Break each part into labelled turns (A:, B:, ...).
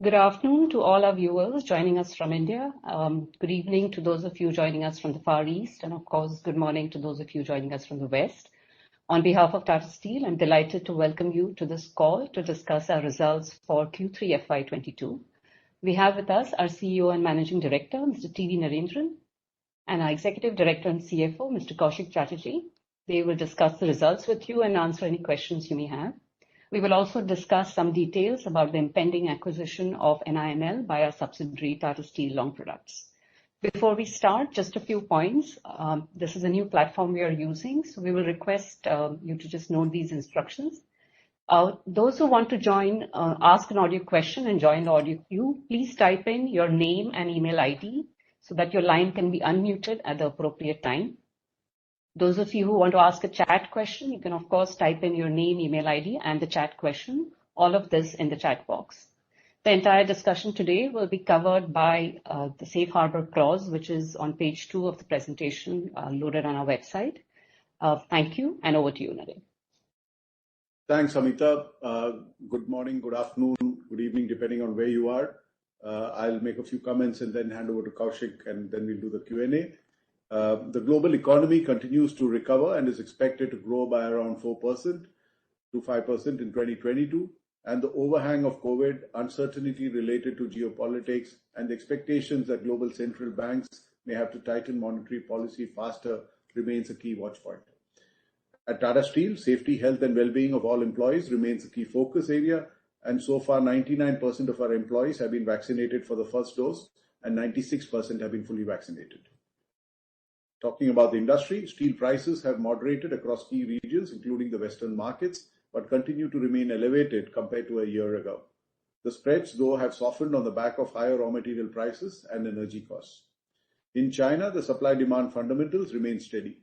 A: Good afternoon to all our viewers joining us from India. Good evening to those of you joining us from the Far East, and of course, good morning to those of you joining us from the West. On behalf of Tata Steel, I'm delighted to welcome you to this call to discuss our results for Q3 FY22. We have with us our CEO and Managing Director, Mr. T.V. Narendran, and our Executive Director and CFO, Mr. Koushik Chatterjee. They will discuss the results with you and answer any questions you may have. We will also discuss some details about the impending acquisition of NINL by our subsidiary Tata Steel Long Products. Before we start, just a few points. This is a new platform we are using, so we will request you to just note these instructions. Those who want to join, ask an audio question and join the audio queue, please type in your name and email ID so that your line can be unmuted at the appropriate time. Those of you who want to ask a chat question, you can of course type in your name, email ID and the chat question, all of this in the chat box. The entire discussion today will be covered by the Safe Harbor clause, which is on page 2 of the presentation loaded on our website. Thank you, and over to you, Narendran.
B: Thanks, Amita. Good morning, good afternoon, good evening, depending on where you are. I'll make a few comments and then hand over to Koushik, and then we'll do the Q&A. The global economy continues to recover and is expected to grow by around 4% to 5% in 2022. And the overhang of COVID, uncertainty related to geopolitics, and the expectations that global central banks may have to tighten monetary policy faster remains a key watch point. At Tata Steel, safety, health, and well-being of all employees remains a key focus area. And so far, 99% of our employees have been vaccinated for the first dose, and 96% have been fully vaccinated. Talking about the industry, steel prices have moderated across key regions, including the Western markets, but continue to remain elevated compared to a year ago. The spreads, though, have softened on the back of higher raw material prices and energy costs. In China, the supply-demand fundamentals remain steady.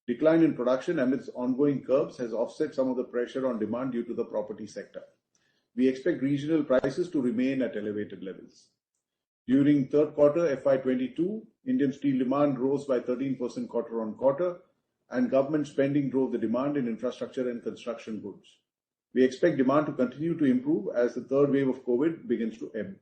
B: Decline in production amidst ongoing curbs has offset some of the pressure on demand due to the property sector. We expect regional prices to remain at elevated levels. During third quarter FY22, Indian steel demand rose by 13% quarter on quarter, and government spending drove the demand in infrastructure and construction goods. We expect demand to continue to improve as the third wave of COVID begins to ebb.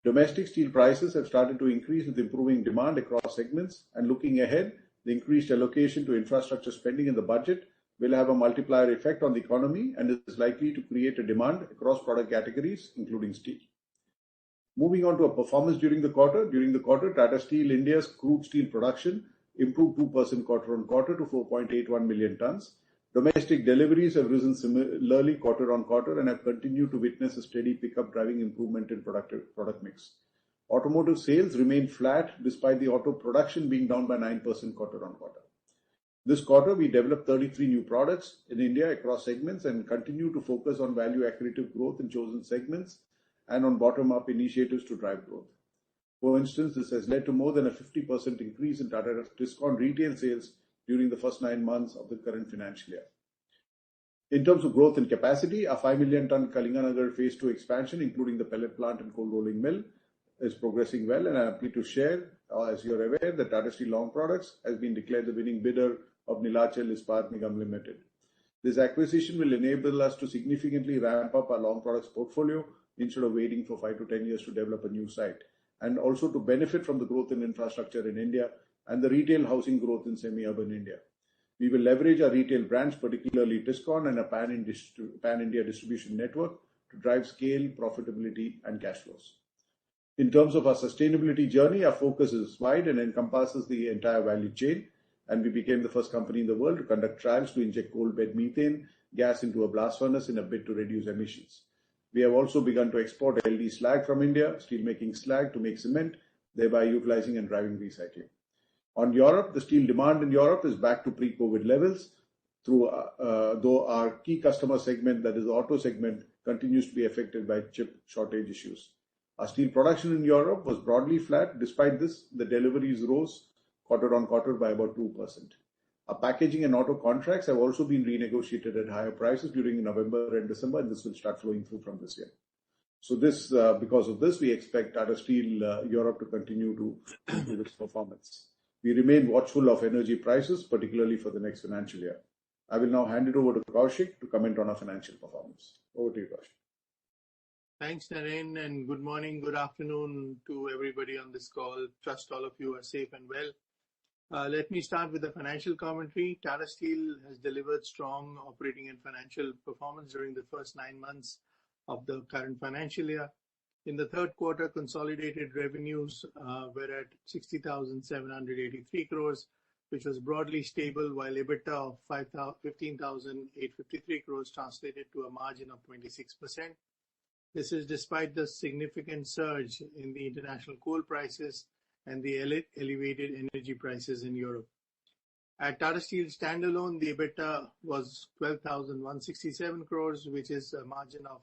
B: Domestic steel prices have started to increase with improving demand across segments, and looking ahead, the increased allocation to infrastructure spending in the budget will have a multiplier effect on the economy and is likely to create a demand across product categories, including steel. Moving on to a performance during the quarter. During the quarter, Tata Steel India's crude steel production improved 2% quarter on quarter to 4.81 million tons. Domestic deliveries have risen similarly quarter on quarter and have continued to witness a steady pickup, driving improvement in product mix. Automotive sales remained flat despite the auto production being down by 9% quarter on quarter. This quarter, we developed 33 new products in India across segments and continue to focus on value-accretive growth in chosen segments and on bottom-up initiatives to drive growth. For instance, this has led to more than a 50% increase in Tata Discount retail sales during the first 9 months of the current financial year. In terms of growth and capacity, our 5 million ton Kalinganagar Phase 2 expansion, including the pellet plant and cold rolling mill, is progressing well, and I am happy to share, as you are aware, that Tata Steel Long Products has been declared the winning bidder of Neelachal Ispat Nigam Limited. This acquisition will enable us to significantly ramp up our long products portfolio instead of waiting for 5 to 10 years to develop a new site, and also to benefit from the growth in infrastructure in India and the retail housing growth in semi-urban India. We will leverage our retail brands, particularly Tiscon and a pan-India distribution network, to drive scale, profitability and cash flows. In terms of our sustainability journey, our focus is wide and encompasses the entire value chain, and we became the first company in the world to conduct trials to inject coal bed methane gas into a blast furnace in a bid to reduce emissions. We have also begun to export LD slag from India, steelmaking slag to make cement, thereby utilizing and driving recycling. On Europe, the steel demand in Europe is back to pre-COVID levels, though our key customer segment, that is the auto segment, continues to be affected by chip shortage issues. Our steel production in Europe was broadly flat. Despite this, the deliveries rose quarter on quarter by about 2%. Our packaging and auto contracts have also been renegotiated at higher prices during November and December, and this will start flowing through from this year. So because of this, we expect Tata Steel Europe to continue to improve its performance. We remain watchful of energy prices, particularly for the next financial year. I will now hand it over to Koushik to comment on our financial performance. Over to you, Koushik.
C: Thanks, Naren, and good morning, good afternoon to everybody on this call. Trust all of you are safe and well. Let me start with the financial commentary. Tata Steel has delivered strong operating and financial performance during the first 9 months of the current financial year. In the third quarter, consolidated revenues were at 60,783 crores, which was broadly stable, while EBITDA of 15,853 crores translated to a margin of 26%. This is despite the significant surge in the international coal prices and the elevated energy prices in Europe. At Tata Steel standalone, the EBITDA was 12,167 crores, which is a margin of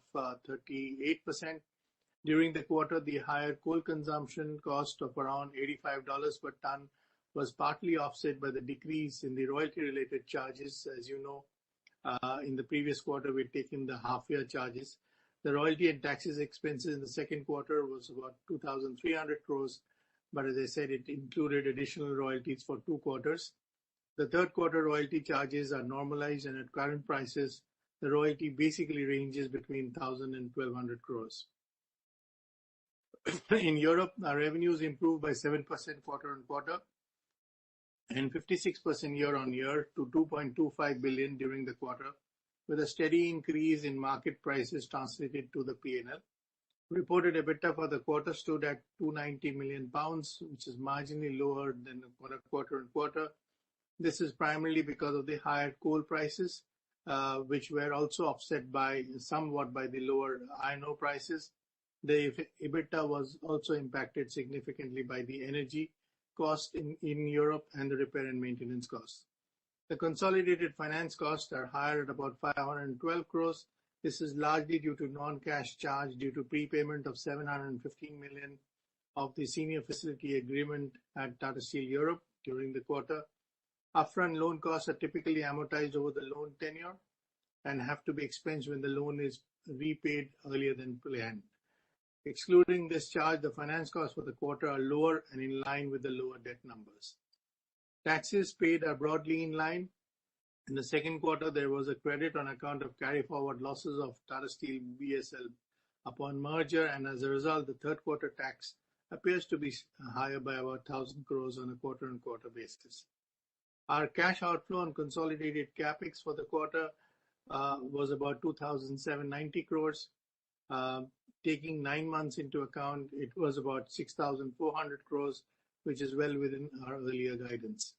C: 38%. During the quarter, the higher coal consumption cost of around $85 per ton was partly offset by the decrease in the royalty-related charges. As you know, in the previous quarter, we'd taken the half-year charges. The royalty and taxes expenses in the second quarter was about 2,300 crores, but as I said, it included additional royalties for 2 quarters. The third quarter royalty charges are normalized, and at current prices, the royalty basically ranges between 1,000 and 1,200 crores. In Europe, our revenues improved by 7% quarter-on-quarter and 56% year-on-year to 2.25 billion during the quarter, with a steady increase in market prices translated to the P&L. Reported EBITDA for the quarter stood at 290 million pounds, which is marginally lower than quarter-on-quarter. This is primarily because of the higher coal prices, which were also offset by somewhat by the lower iron ore prices. The EBITDA was also impacted significantly by the energy cost in Europe and the repair and maintenance costs. The consolidated finance costs are higher at about 512 crores. This is largely due to non-cash charge due to prepayment of 715 million of the senior facility agreement at Tata Steel Europe during the quarter. Upfront loan costs are typically amortized over the loan tenure and have to be expensed when the loan is repaid earlier than planned. Excluding this charge, the finance costs for the quarter are lower and in line with the lower debt numbers. Taxes paid are broadly in line. In the second quarter, there was a credit on account of carry-forward losses of Tata Steel BSL upon merger, and as a result, the third quarter tax appears to be higher by about 1,000 crores on a quarter-on-quarter basis. Our cash outflow on consolidated capex for the quarter was about 2,790 crores. Taking 9 months into account, it was about 6,400 crores, which is well within our earlier guidance.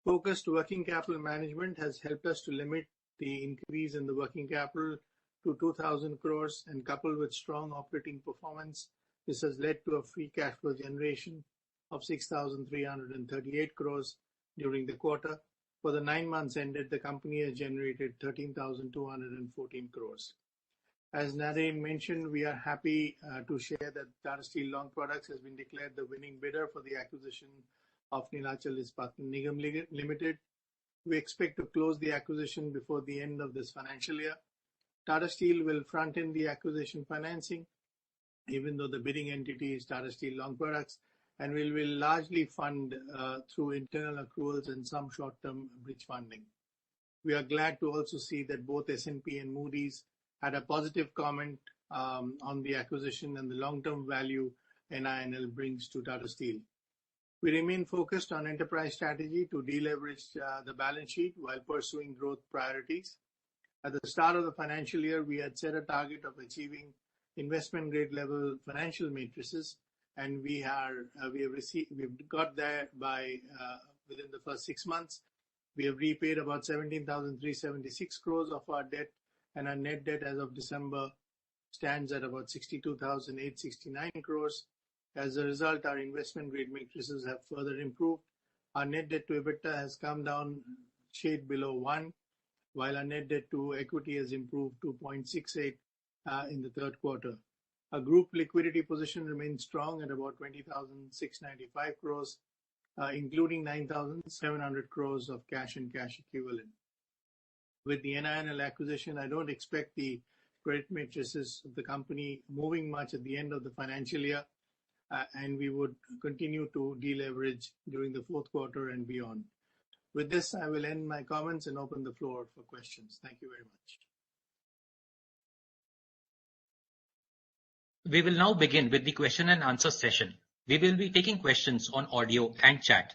C: Focused working capital management has helped us to limit the increase in the working capital to 2,000 crores, and coupled with strong operating performance, this has led to a free cash flow generation of 6,338 crores during the quarter. For the 9 months ended, the company has generated 13,214 crores. As Naren mentioned, we are happy to share that Tata Steel Long Products has been declared the winning bidder for the acquisition of Neelachal Ispat Nigam Limited. We expect to close the acquisition before the end of this financial year. Tata Steel will front-end the acquisition financing, even though the bidding entity is Tata Steel Long Products, and will largely fund through internal accruals and some short-term bridge funding. We are glad to also see that both S&P and Moody's had a positive comment on the acquisition and the long-term value NINL brings to Tata Steel. We remain focused on enterprise strategy to deleverage the balance sheet while pursuing growth priorities. At the start of the financial year, we had set a target of achieving investment grade level financial matrices, and we've got there by within the first 6 months. We have repaid about 17,376 crores of our debt, and our net debt as of December stands at about 62,869 crores. As a result, our investment grade matrices have further improved. Our net debt to EBITDA has come down shade below 1, while our net debt to equity has improved to 0.68 in the third quarter. Our group liquidity position remains strong at about 20,695 crores, including 9,700 crores of cash and cash equivalent. With the NINL acquisition, I don't expect the credit matrices of the company moving much at the end of the financial year, and we would continue to deleverage during the fourth quarter and beyond. With this, I will end my comments and open the floor for questions. Thank you very much.
D: We will now begin with the question and answer session. We will be taking questions on audio and chat.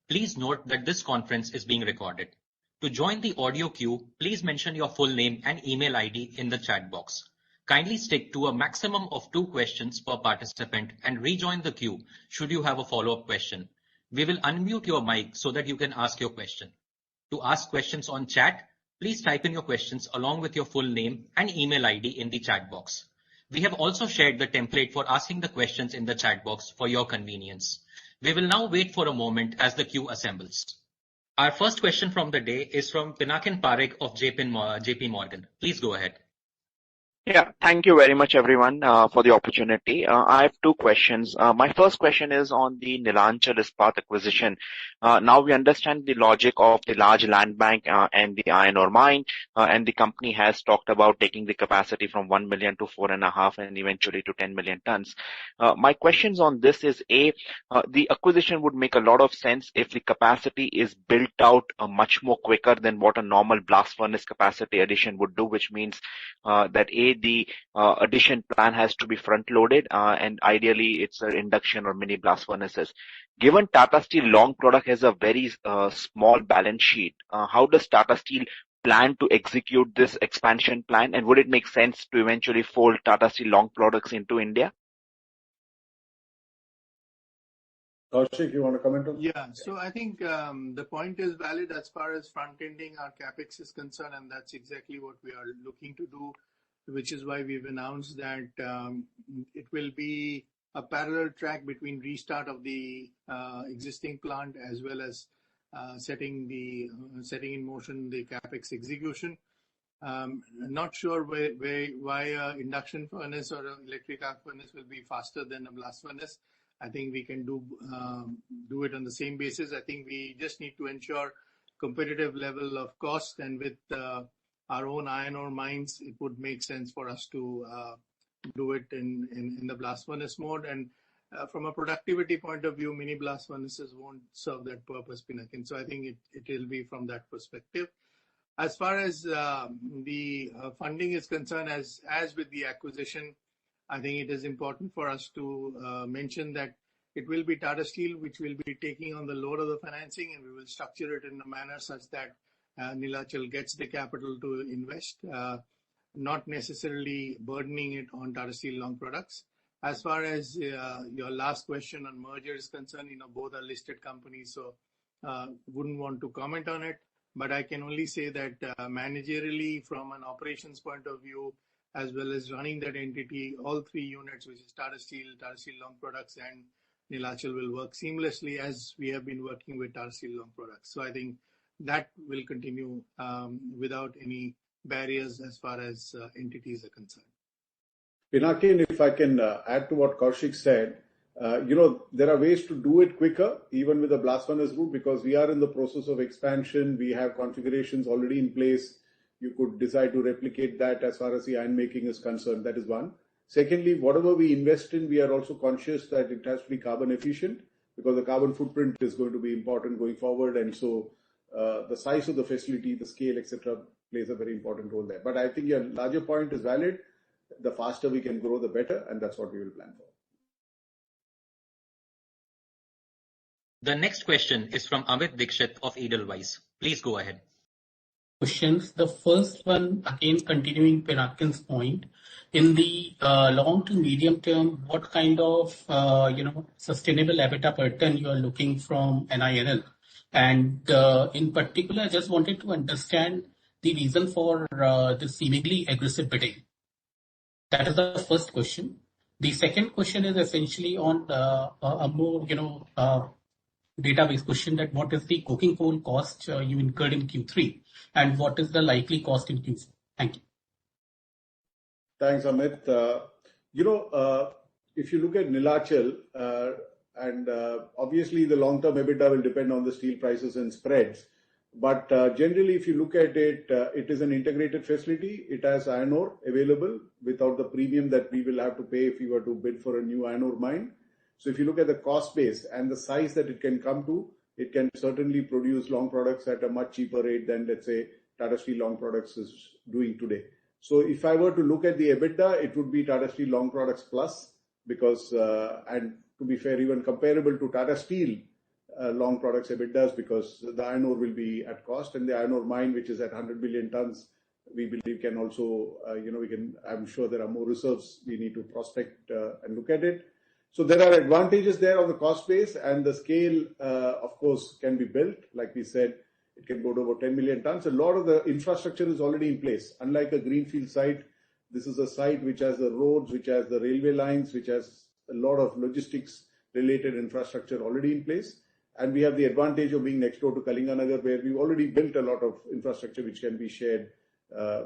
D: Please note that this conference is being recorded. To join the audio queue, please mention your full name and email ID in the chat box. Kindly stick to a maximum of 2 questions per participant and rejoin the queue should you have a follow-up question. We will unmute your mic so that you can ask your question. To ask questions on chat, please type in your questions along with your full name and email ID in the chat box. We have also shared the template for asking the questions in the chat box for your convenience. We will now wait for a moment as the queue assembles. Our first question from the day is from Pinakin Parekh of JP Morgan. Please go ahead.
E: Yeah, thank you very much, everyone, for the opportunity. I have 2 questions. My first question is on the Neelachal Ispat acquisition. Now we understand the logic of the large land bank and the iron ore mine, and the company has talked about taking the capacity from 1 million to 4.5 and eventually to 10 million tons. My questions on this is the acquisition would make a lot of sense if the capacity is built out much more quicker than what a normal blast furnace capacity addition would do, which means that the addition plan has to be front loaded and ideally it's an induction or mini blast furnaces. Given Tata Steel Long Product has a very small balance sheet, how does Tata Steel plan to execute this expansion plan, and would it make sense to eventually fold Tata Steel Long Products into India?
B: Kaushik, you want to comment on that?
C: Yeah, so I think the point is valid as far as front-ending our capex is concerned, and that's exactly what we are looking to do, which is why we've announced that it will be a parallel track between restart of the existing plant as well as setting in motion the capex execution. Not sure why induction furnace or electric arc furnace will be faster than a blast furnace. I think we can do it on the same basis. I think we just need to ensure competitive level of cost, and with our own iron ore mines, it would make sense for us to do it in the blast furnace mode. And from a productivity point of view, mini blast furnaces won't serve that purpose, Pinakin. So I think it will be from that perspective. As far as the funding is concerned, as with the acquisition, I think it is important for us to mention that it will be Tata Steel which will be taking on the load of the financing, and we will structure it in a manner such that Neelachal gets the capital to invest, not necessarily burdening it on Tata Steel Long Products. As far as your last question on merger is concerned, both are listed companies, so wouldn't want to comment on it. But I can only say that managerially, from an operations point of view, as well as running that entity, all 3 units, which is Tata Steel Long Products, and Neelachal, will work seamlessly as we have been working with Tata Steel Long Products. So I think that will continue without any barriers as far as entities are concerned.
B: Pinakin, if I can add to what Kaushik said, there are ways to do it quicker, even with the blast furnace route, because we are in the process of expansion. We have configurations already in place. You could decide to replicate that as far as the iron making is concerned. That is one. Secondly, whatever we invest in, we are also conscious that it has to be carbon efficient, because the carbon footprint is going to be important going forward. And so the size of the facility, the scale, etc., plays a very important role there. But I think your larger point is valid. The faster we can grow, the better, and that's what we will plan for.
D: The next question is from Amit Dixit of Edelweiss. Please go ahead.
F: Questions. The first one, again, continuing Pinakin's point, in the long to medium term, what kind of sustainable EBITDA per ton you are looking from NINL? And in particular, I just wanted to understand the reason for the seemingly aggressive bidding. That is the first question. The second question is essentially on a more database question, that what is the coking coal cost you incurred in Q3 and what is the likely cost in Q4? Thank you.
B: Thanks, Amit. If you look at Neelachal, and obviously the long-term EBITDA will depend on the steel prices and spreads. But generally, if you look at it, it is an integrated facility. It has iron ore available without the premium that we will have to pay if we were to bid for a new iron ore mine. So if you look at the cost base and the size that it can come to, it can certainly produce long products at a much cheaper rate than, let's say, Tata Steel Long Products is doing today. So if I were to look at the EBITDA, it would be Tata Steel Long Products Plus, because, and to be fair, even comparable to Tata Steel Long Products EBITDAs, because the iron ore will be at cost, and the iron ore mine, which is at 100 million tons, we believe can also, I'm sure there are more reserves we need to prospect and look at it. So there are advantages there on the cost base, and the scale, of course, can be built. Like we said, it can go to about 10 million tons. A lot of the infrastructure is already in place. Unlike a greenfield site, this is a site which has the roads, which has the railway lines, which has a lot of logistics related infrastructure already in place. And we have the advantage of being next door to Kalinganagar, where we've already built a lot of infrastructure which can be shared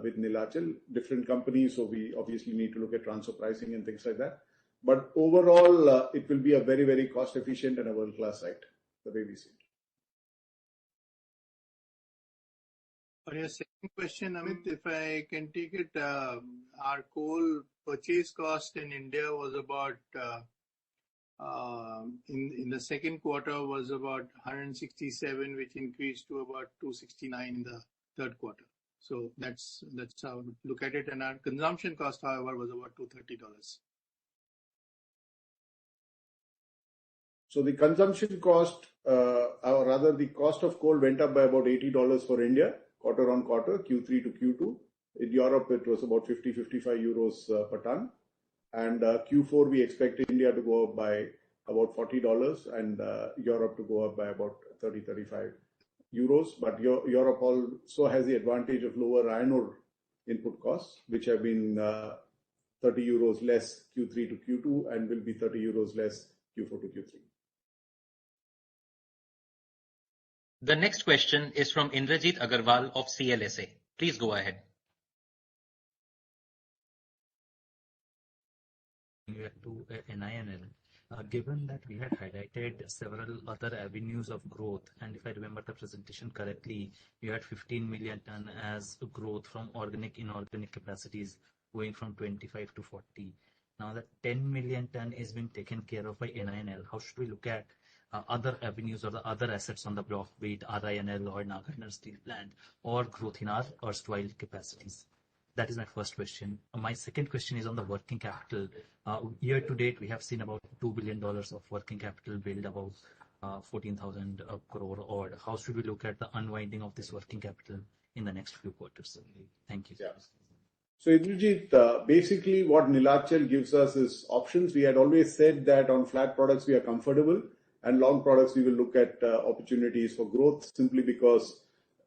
B: with Neelachal, different companies. So we obviously need to look at transfer pricing and things like that. But overall, it will be a very, very cost efficient and a world-class site, the way we see it.
C: For your second question, Amit, if I can take it, our coal purchase cost in India was about, in the second quarter was about 167, which increased to about 269 in the third quarter. So that's how we look at it. And our consumption cost, however, was about $230.
B: So the consumption cost, or rather the cost of coal went up by about $80 for India, quarter on quarter, Q3 to Q2. In Europe, it was about 50-55 euros per ton. And Q4, we expect India to go up by about $40 and Europe to go up by about 30-35 euros. But Europe also has the advantage of lower iron ore input costs, which have been 30 euros less Q3 to Q2 and will be 30 euros less Q4 to Q3.
D: The next question is from Indrajit Agarwal of CLSA. Please go ahead.
G: To NINL, given that we had highlighted several other avenues of growth, and if I remember the presentation correctly, you had 15 million ton as growth from organic, inorganic capacities going from 25 to 40. Now that 10 million ton is being taken care of by NINL, how should we look at other avenues or the other assets on the block, be it RINL or Nagarnar Steel Plant, or growth in our erstwhile capacities? That is my first question. My second question is on the working capital. Year to date, we have seen about $2 billion of working capital build, about 14,000 crore odd. How should we look at the unwinding of this working capital in the next few quarters? Thank you.
B: Yeah. So Indrajit, basically what Neelachal gives us is options. We had always said that on flat products we are comfortable, and long products we will look at opportunities for growth, simply because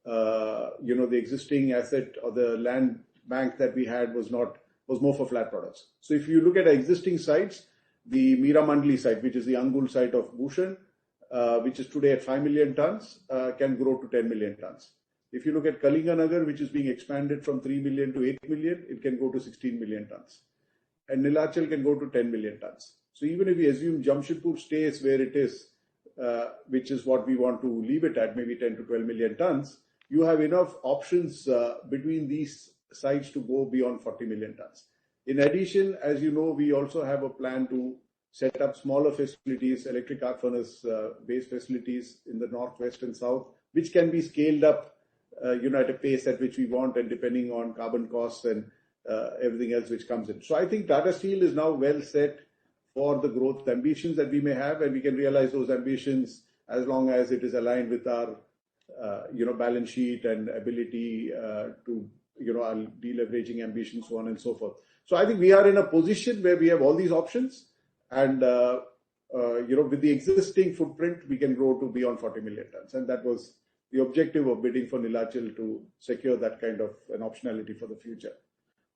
B: the existing asset or the land bank that we had was more for flat products. So if you look at our existing sites, the Meramandali site, which is the Angul site of Bhushan, which is today at 5 million tons, can grow to 10 million tons. If you look at Kalinganagar, which is being expanded from 3 million to 8 million, it can go to 16 million tons. And Neelachal can go to 10 million tons. So even if we assume Jamshedpur stays where it is, which is what we want to leave it at, maybe 10 to 12 million tons, you have enough options between these sites to go beyond 40 million tons. In addition, as you know, we also have a plan to set up smaller facilities, electric arc furnace based facilities in the northwest and south, which can be scaled up, at a pace at which we want, and depending on carbon costs and everything else which comes in. So I think Tata Steel is now well set for the growth ambitions that we may have, and we can realize those ambitions as long as it is aligned with our, balance sheet and ability to, our deleveraging ambitions, so on and so forth. So I think we are in a position where we have all these options, and with the existing footprint, we can grow to beyond 40 million tons, and that was the objective of bidding for Neelachal, to secure that kind of an optionality for the future.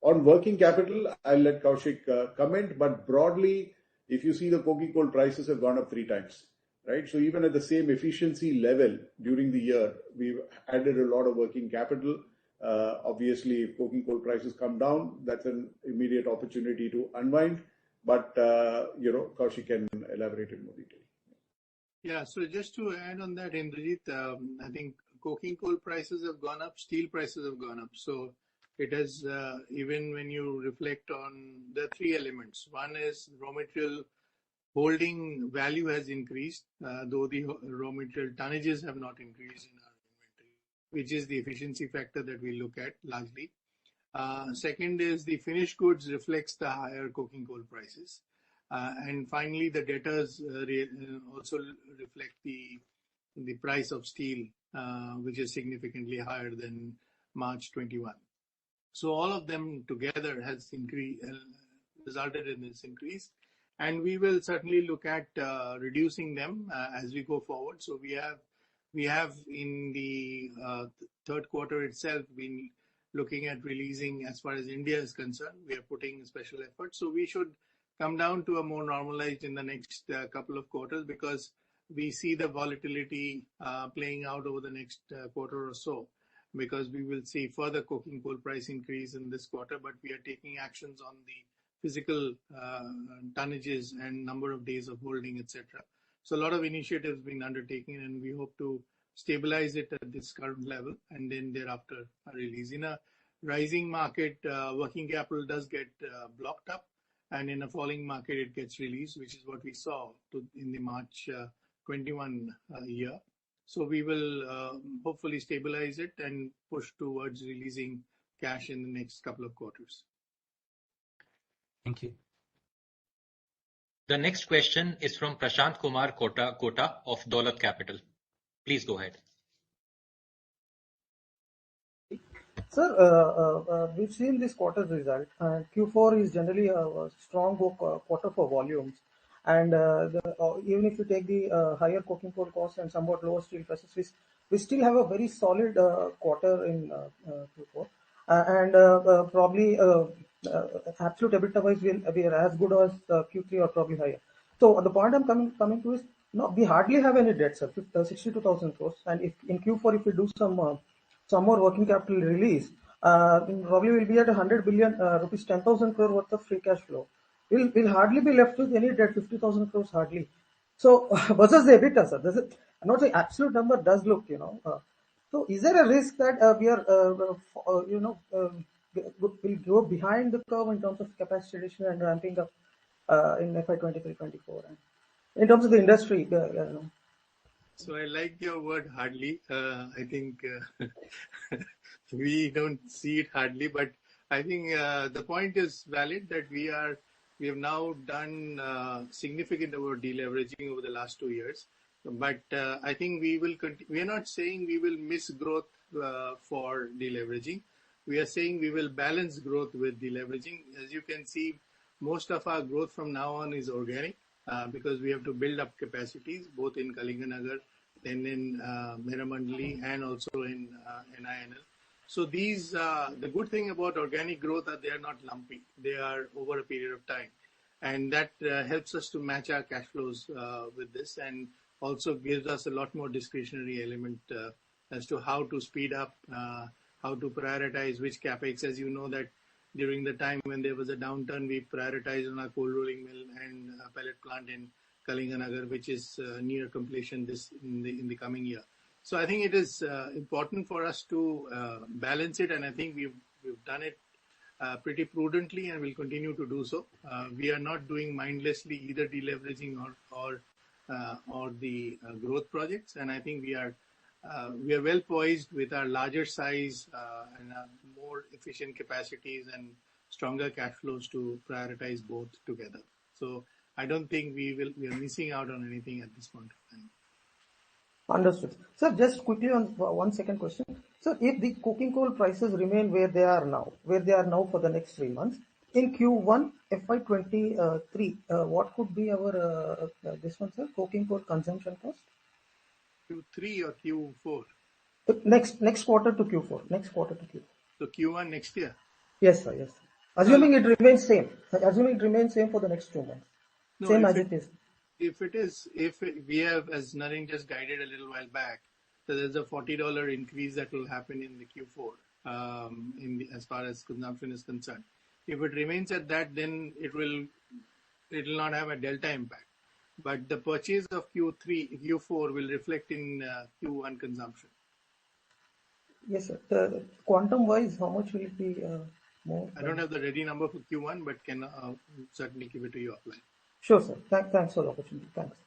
B: On working capital, I'll let Koushik comment, but broadly, if you see the coking coal prices have gone up 3 times, right? So even at the same efficiency level during the year, we've added a lot of working capital. Obviously, if coking coal prices come down, that's an immediate opportunity to unwind. But, Koushik can elaborate in more detail.
C: Yeah, so just to add on that, Indrajit, I think coking coal prices have gone up, steel prices have gone up. So it has, even when you reflect on the 3 elements, one is raw material holding value has increased, though the raw material tonnages have not increased in our inventory, which is the efficiency factor that we look at largely. Second is the finished goods reflects the higher coking coal prices. And finally, the debtors also reflect the price of steel, which is significantly higher than March 21. So all of them together has resulted in this increase, and we will certainly look at reducing them as we go forward. So we have in the third quarter itself been looking at releasing, as far as India is concerned, we are putting special efforts. So we should come down to a more normalized in the next couple of quarters, because we see the volatility playing out over the next quarter or so, because we will see further coking coal price increase in this quarter, but we are taking actions on the physical tonnages and number of days of holding, etc. So a lot of initiatives being undertaken, and we hope to stabilize it at this current level and then thereafter release. In a rising market, working capital does get blocked up, and in a falling market it gets released, which is what we saw in the March 21 year. So we will hopefully stabilize it and push towards releasing cash in the next couple of quarters.
G: Thank you.
D: The next question is from Prashant Kumar Kota of Dolat Capital. Please go ahead.
H: Sir, we've seen this quarter's result, and Q4 is generally a strong quarter for volumes. And even if you take the higher coking coal costs and somewhat lower steel prices, we still have a very solid quarter in Q4. And probably absolute EBITDA wise, we are as good as Q3 or probably higher. So the point I'm coming to is, no, we hardly have any debt, sir, 62,000 crores. And if in Q4, if we do some more working capital release, probably we'll be at 100 billion rupees, 10,000 crore worth of free cash flow. We'll hardly be left with any debt, 50,000 crores hardly. So versus the EBITDA, sir, I'm not saying absolute number does look, so is there a risk that we are, will go behind the curve in terms of capacity addition and ramping up in FY23-24, in terms of the industry?
C: So I like your word hardly. I think we don't see it hardly, but I think the point is valid that we have now done significant over deleveraging over the last 2 years. But I think we are not saying we will miss growth for deleveraging. We are saying we will balance growth with deleveraging. As you can see, most of our growth from now on is organic, because we have to build up capacities both in Kalinganagar, then in Meramandali, and also in NINL. So these, the good thing about organic growth are they are not lumpy. They are over a period of time. And that helps us to match our cash flows with this, and also gives us a lot more discretionary element as to how to speed up, how to prioritize which capex. As you know that during the time when there was a downturn, we prioritized on our cold rolling mill and pellet plant in Kalinganagar, which is near completion in the coming year. So I think it is important for us to balance it, and I think we've done it pretty prudently, and will continue to do so. We are not doing mindlessly either deleveraging or the growth projects, and I think we are well poised with our larger size and more efficient capacities and stronger cash flows to prioritize both together. So I don't think we are missing out on anything at this point of time.
H: Understood. Sir, just quickly on one second question. So if the coking coal prices remain where they are now for the next 3 months, in Q1 FY23, what could be our this one, sir, coking coal consumption cost?
C: Q3 or Q4?
H: Next quarter to Q4. Next quarter to Q4.
C: So Q1 next year?
H: Yes, sir. Yes, sir. Assuming it remains same. Assuming it remains same for the next 2 months.
C: No,
H: same as it is.
C: If we have, as Naren just guided a little while back, so there's a $40 increase that will happen in the Q4 as far as consumption is concerned. If it remains at that, then it will not have a delta impact. But the purchase of Q4 will reflect in Q1 consumption.
H: Yes, sir. The quantum wise, how much will it be more?
C: I don't have the ready number for Q1, but can certainly give it to you offline.
H: Sure, sir. Thanks for the opportunity. Thanks.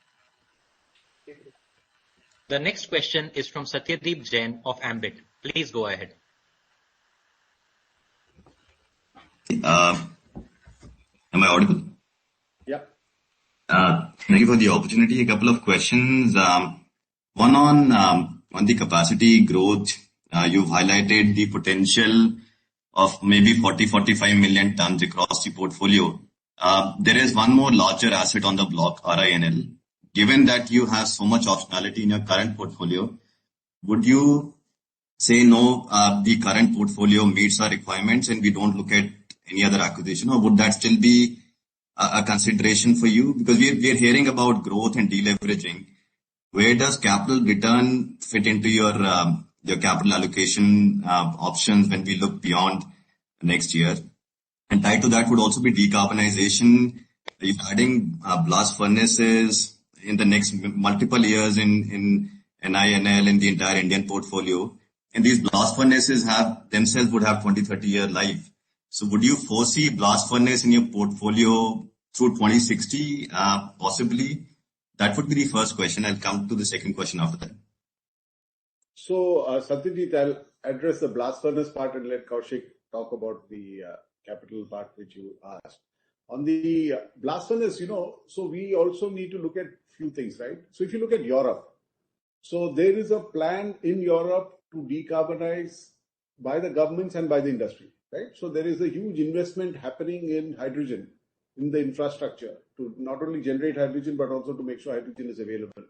D: The next question is from Satyadeep Jain of Ambit. Please go ahead.
I: Am I audible?
B: Yeah.
I: Thank you for the opportunity. A couple of questions. One on the capacity growth. You've highlighted the potential of maybe 40-45 million tons across the portfolio. There is one more larger asset on the block, RINL. Given that you have so much optionality in your current portfolio, would you say no, the current portfolio meets our requirements and we don't look at any other acquisition, or would that still be a consideration for you? Because we are hearing about growth and deleveraging. Where does capital return fit into your capital allocation options when we look beyond next year? And tied to that would also be decarbonization. Are you adding blast furnaces in the next multiple years in NINL in the entire Indian portfolio? And these blast furnaces would have 20-30 year life. So would you foresee blast furnace in your portfolio through 2060 possibly? That would be the first question. I'll come to the second question after that.
B: So, Satyajit, I'll address the blast furnace part and let Kaushik talk about the capital part which you asked. On the blast furnace, so we also need to look at few things, right? So if you look at Europe, so there is a plan in Europe to decarbonize by the governments and by the industry, right? So there is a huge investment happening in hydrogen, in the infrastructure, to not only generate hydrogen, but also to make sure hydrogen is available.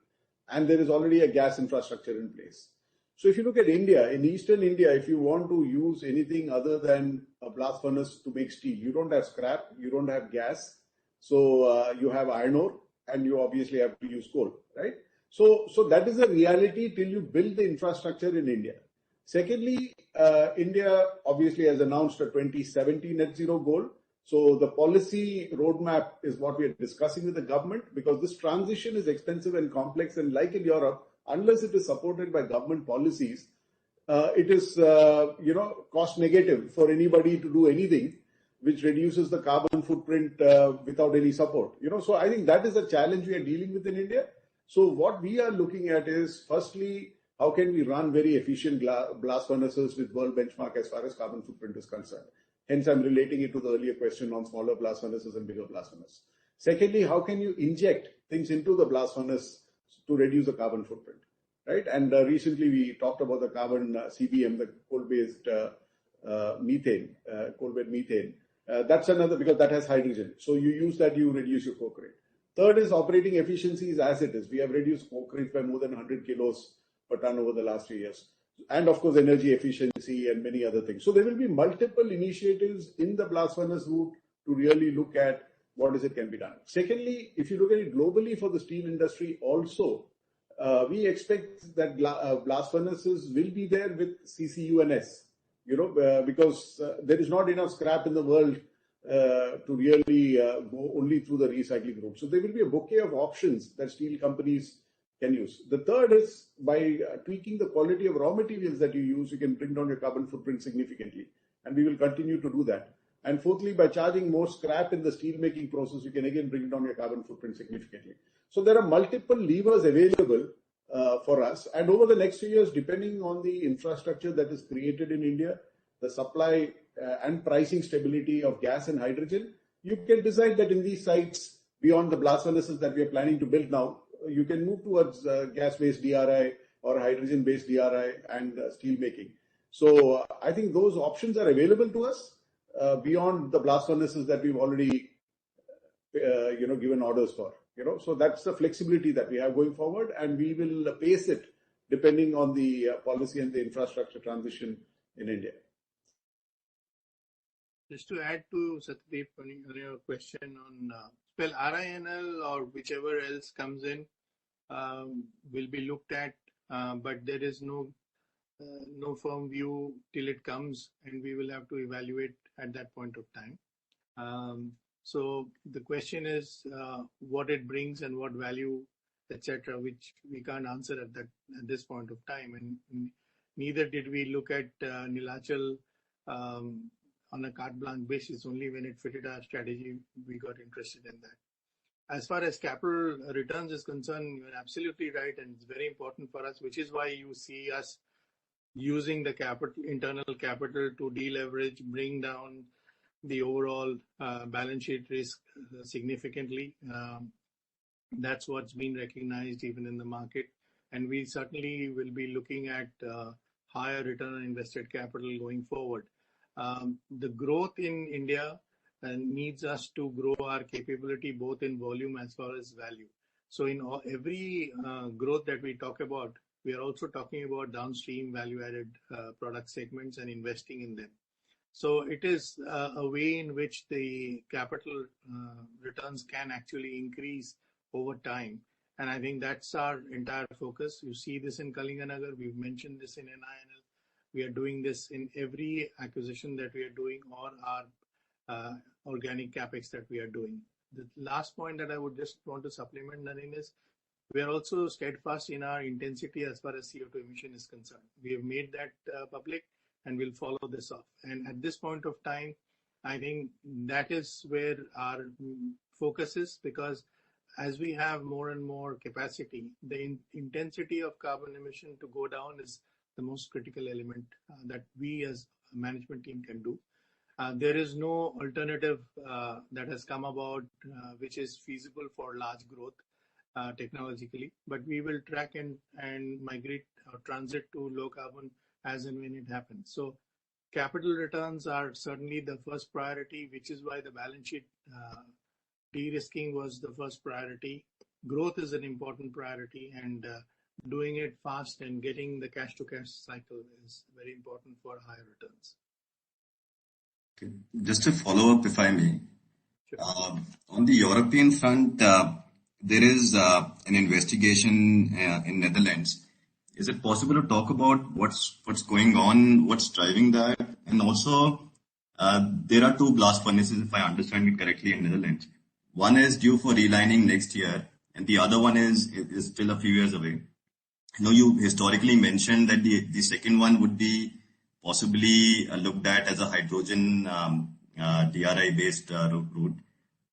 B: And there is already a gas infrastructure in place. So if you look at India, in eastern India, if you want to use anything other than a blast furnace to make steel, you don't have scrap, you don't have gas, so you have iron ore, and you obviously have to use coal, right? So that is a reality till you build the infrastructure in India. Secondly, India obviously has announced a 2070 net zero goal. So the policy roadmap is what we are discussing with the government, because this transition is expensive and complex, and like in Europe, unless it is supported by government policies, it is cost negative for anybody to do anything which reduces the carbon footprint without any support. So I think that is a challenge we are dealing with in India. So what we are looking at is, firstly, how can we run very efficient blast furnaces with world benchmark as far as carbon footprint is concerned? Hence, I'm relating it to the earlier question on smaller blast furnaces and bigger blast furnaces. Secondly, how can you inject things into the blast furnace to reduce the carbon footprint, right? And recently we talked about the carbon CBM, the coal-based methane, coal-based methane. That's another, because that has hydrogen. So you use that, you reduce your coke rate. Third is operating efficiencies as it is. We have reduced coke rate by more than 100 kilos per ton over the last 3 years. And of course, energy efficiency and many other things. So there will be multiple initiatives in the blast furnace route to really look at what is it can be done. Secondly, if you look at it globally for the steel industry also, we expect that blast furnaces will be there with CCUNS, because there is not enough scrap in the world to really go only through the recycling route. So there will be a bouquet of options that steel companies can use. The third is, by tweaking the quality of raw materials that you use, you can bring down your carbon footprint significantly. And we will continue to do that. And fourthly, by charging more scrap in the steel making process, you can again bring down your carbon footprint significantly. So there are multiple levers available for us. And over the next few years, depending on the infrastructure that is created in India, the supply and pricing stability of gas and hydrogen, you can decide that in these sites, beyond the blast furnaces that we are planning to build now, you can move towards gas-based DRI or hydrogen-based DRI and steel making. So I think those options are available to us beyond the blast furnaces that we've already given orders for. So that's the flexibility that we have going forward, and we will pace it depending on the policy and the infrastructure transition in India.
C: Just to add to Satyadeep on your question on RINL or whichever else comes in will be looked at, but there is no firm view till it comes, and we will have to evaluate at that point of time. So the question is what it brings and what value, etc., which we can't answer at this point of time, and neither did we look at Neelachal on a carte blanche basis. Only when it fitted our strategy, we got interested in that. As far as capital returns is concerned, you're absolutely right, and it's very important for us, which is why you see us using the internal capital to deleverage, bring down the overall balance sheet risk significantly. That's what's been recognized even in the market. And we certainly will be looking at higher return on invested capital going forward. The growth in India needs us to grow our capability both in volume as well as value. So in every growth that we talk about, we are also talking about downstream value-added product segments and investing in them. So it is a way in which the capital returns can actually increase over time. And I think that's our entire focus. You see this in Kalinganagar. We've mentioned this in NINL. We are doing this in every acquisition that we are doing or our organic capex that we are doing. The last point that I would just want to supplement, Naren, is we are also steadfast in our intensity as far as CO2 emission is concerned. We have made that public and we'll follow this up. And at this point of time, I think that is where our focus is, because as we have more and more capacity, the intensity of carbon emission to go down is the most critical element that we as a management team can do. There is no alternative that has come about which is feasible for large growth technologically, but we will track and migrate or transit to low carbon as and when it happens. So capital returns are certainly the first priority, which is why the balance sheet de-risking was the first priority. Growth is an important priority, and doing it fast and getting the cash to cash cycle is very important for higher returns.
I: Okay. Just to follow up, if I may.
C: Sure.
I: On the European front, there is an investigation in Netherlands. Is it possible to talk about what's going on, what's driving that? And also, there are two blast furnaces, if I understand it correctly, in Netherlands. One is due for relining next year, and the other one is still a few years away. I know you historically mentioned that the second one would be possibly looked at as a hydrogen DRI-based route.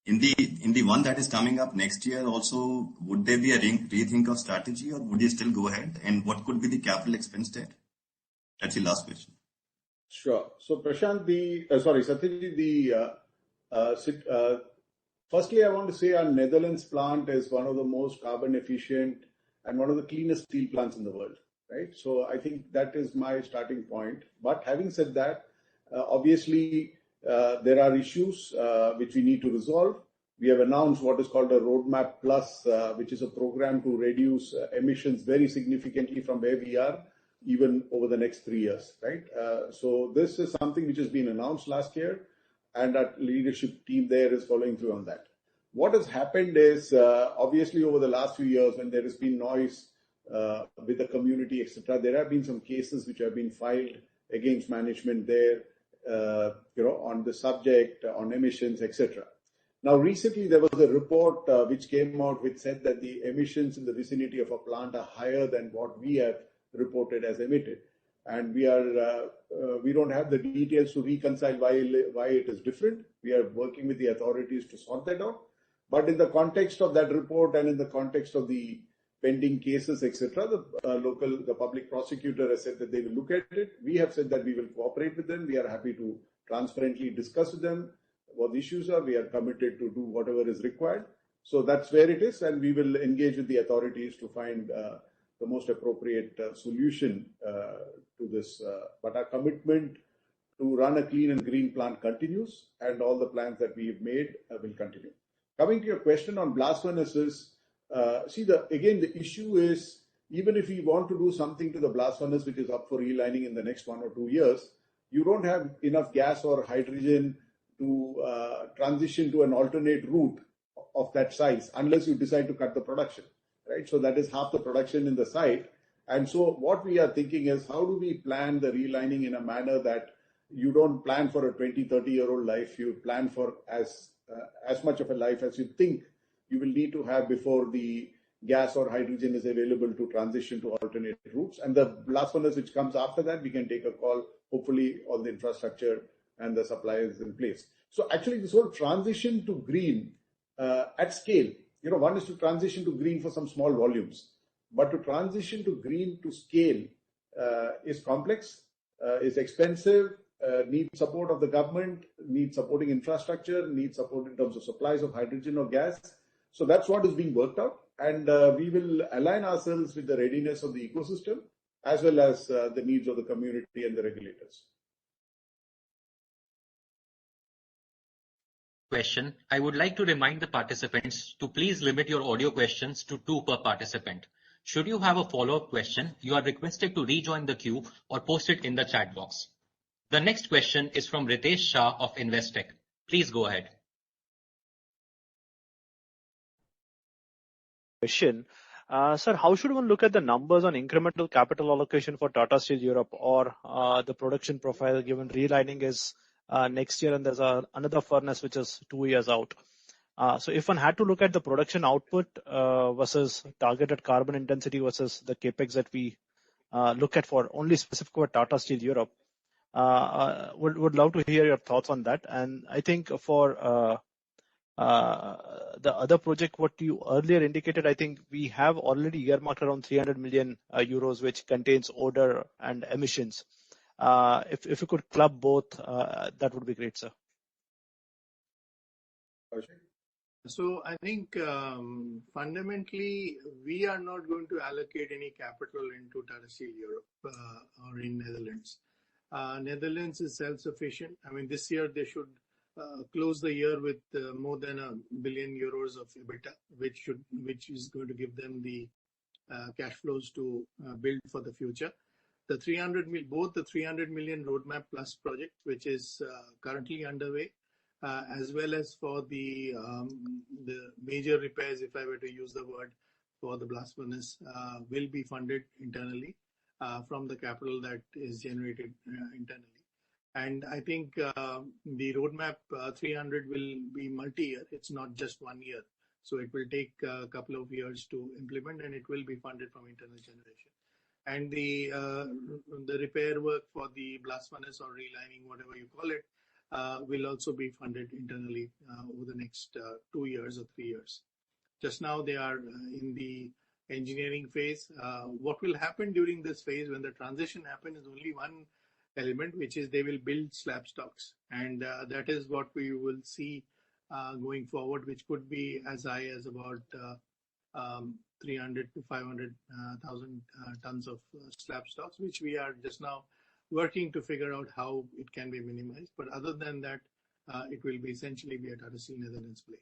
I: In the one that is coming up next year also, would there be a rethink of strategy, or would you still go ahead? And what could be the capital expense there? That's the last question.
B: Sure. So Prashant, Satyajit, firstly, I want to say our Netherlands plant is one of the most carbon efficient and one of the cleanest steel plants in the world, right? So I think that is my starting point. But having said that, obviously, there are issues which we need to resolve. We have announced what is called a Roadmap Plus, which is a program to reduce emissions very significantly from where we are, even over the next 3 years, right? So this is something which has been announced last year, and our leadership team there is following through on that. What has happened is, obviously, over the last few years, when there has been noise with the community, etc., there have been some cases which have been filed against management there, on the subject, on emissions, etc. Now, recently there was a report which came out which said that the emissions in the vicinity of a plant are higher than what we have reported as emitted, and we don't have the details to reconcile why it is different. We are working with the authorities to sort that out. But in the context of that report and in the context of the pending cases, etc., the public prosecutor has said that they will look at it. We have said that we will cooperate with them. We are happy to transparently discuss with them what the issues are. We are committed to do whatever is required. So that's where it is, and we will engage with the authorities to find the most appropriate solution to this. But our commitment to run a clean and green plant continues, and all the plans that we have made will continue. Coming to your question on blast furnaces, the issue is, even if we want to do something to the blast furnace which is up for relining in the next 1 or 2 years, you don't have enough gas or hydrogen to transition to an alternate route of that size unless you decide to cut the production, right? So that is half the production in the site. And so what we are thinking is, how do we plan the relining in a manner that you don't plan for a 20, 30-year-old life, you plan for as much of a life as you think you will need to have before the gas or hydrogen is available to transition to alternate routes. And the blast furnace which comes after that, we can take a call, hopefully all the infrastructure and the supply is in place. So actually this whole transition to green at scale, one is to transition to green for some small volumes, but to transition to green to scale is complex, is expensive, need support of the government, need supporting infrastructure, need support in terms of supplies of hydrogen or gas. So that's what is being worked out, and we will align ourselves with the readiness of the ecosystem as well as the needs of the community and the regulators.
D: Question. I would like to remind the participants to please limit your audio questions to 2 per participant. Should you have a follow-up question, you are requested to rejoin the queue or post it in the chat box. The next question is from Ritesh Shah of Investec. Please go ahead.
J: Question. Sir, how should one look at the numbers on incremental capital allocation for Tata Steel Europe or the production profile, given relining is next year and there's another furnace which is 2 years out? So if one had to look at the production output versus targeted carbon intensity versus the capex that we look at for only specific for Tata Steel Europe, would love to hear your thoughts on that. And I think for the other project, what you earlier indicated, I think we have already earmarked around 300 million euros, which contains odor and emissions. If you could club both, that would be great, sir.
C: So I think fundamentally we are not going to allocate any capital into Tata Steel Europe or in Netherlands. Netherlands is self-sufficient. I mean, this year they should close the year with more than €1 billion of EBITDA, which is going to give them the cash flows to build for the future. The 300 both the 300 million roadmap plus project, which is currently underway, as well as for the major repairs, if I were to use the word, for the blast furnace, will be funded internally from the capital that is generated internally. And I think the roadmap 300 will be multi-year. It's not just 1 year. So it will take a couple of years to implement, and it will be funded from internal generation. And the repair work for the blast furnace or relining, whatever you call it, will also be funded internally over the next 2 years or 3 years. Just now they are in the engineering phase. What will happen during this phase when the transition happens is only one element, which is they will build slab stocks, and that is what we will see going forward, which could be as high as about 300 to 500,000 tons of slab stocks, which we are just now working to figure out how it can be minimized. But other than that, it will be essentially be a Tata Steel Netherlands play.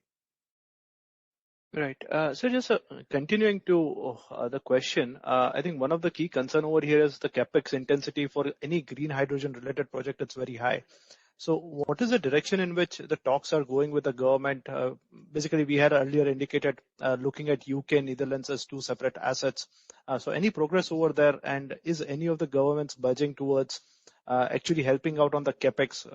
J: Right. So just continuing to the question, I think one of the key concern over here is the capex intensity for any green hydrogen related project. It's very high. So what is the direction in which the talks are going with the government? Basically, we had earlier indicated looking at UK and Netherlands as 2 separate assets. So any progress over there, and is any of the governments budging towards actually helping out on the capex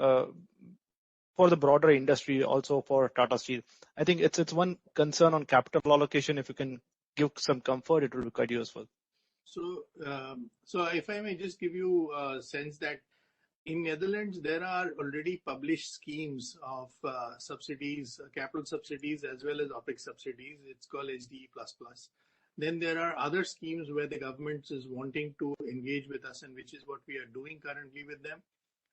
J: for the broader industry, also for Tata Steel? I think it's one concern on capital allocation. If you can give some comfort, it will be quite useful.
C: So if I may just give you a sense that in Netherlands, there are already published schemes of subsidies, capital subsidies, as well as OPEX subsidies. It's called HDE++. Then there are other schemes where the government is wanting to engage with us, and which is what we are doing currently with them.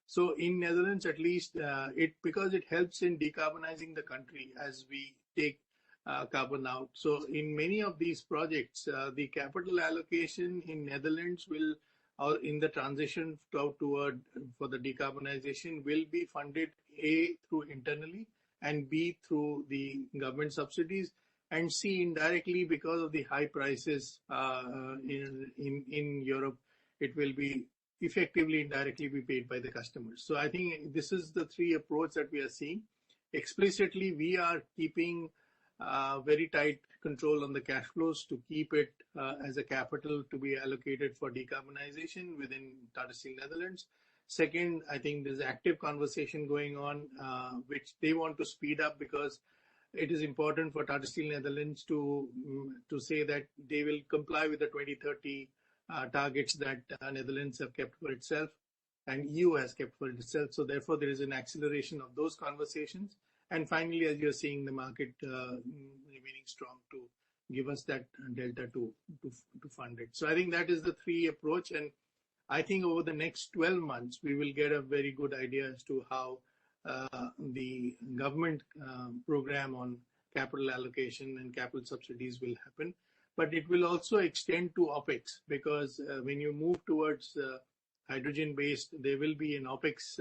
C: So in Netherlands, at least, because it helps in decarbonizing the country as we take carbon out. So in many of these projects, the capital allocation in Netherlands will, or in the transition toward for the decarbonization, will be funded A, through internally, and B, through the government subsidies, and C, indirectly, because of the high prices in Europe, it will be effectively indirectly be paid by the customers. So I think this is the 3 approach that we are seeing. Explicitly, we are keeping very tight control on the cash flows to keep it as a capital to be allocated for decarbonization within Tata Steel Netherlands. Second, I think there's active conversation going on, which they want to speed up, because it is important for Tata Steel Netherlands to say that they will comply with the 2030 targets that Netherlands have kept for itself and EU has kept for itself. So therefore, there is an acceleration of those conversations. And finally, as you're seeing the market remaining strong to give us that delta to fund it. So I think that is the 3 approach. And I think over the next 12 months, we will get a very good idea as to how the government program on capital allocation and capital subsidies will happen. But it will also extend to OPEX, because when you move towards hydrogen-based, there will be an OPEX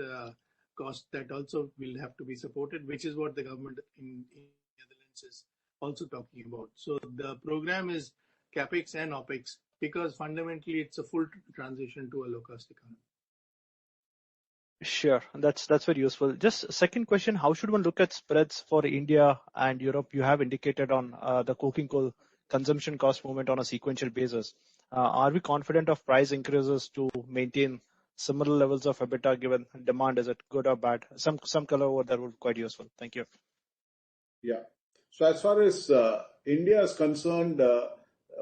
C: cost that also will have to be supported, which is what the government in Netherlands is also talking about. So the program is CAPEX and OPEX, because fundamentally it's a full transition to a low-cost economy.
J: Sure, that's very useful. Just second question: how should one look at spreads for India and Europe? You have indicated on the coking coal consumption cost movement on a sequential basis. Are we confident of price increases to maintain similar levels of EBITDA given demand? Is it good or bad? Some color over there would be quite useful. Thank you.
B: Yeah. So as far as India is concerned,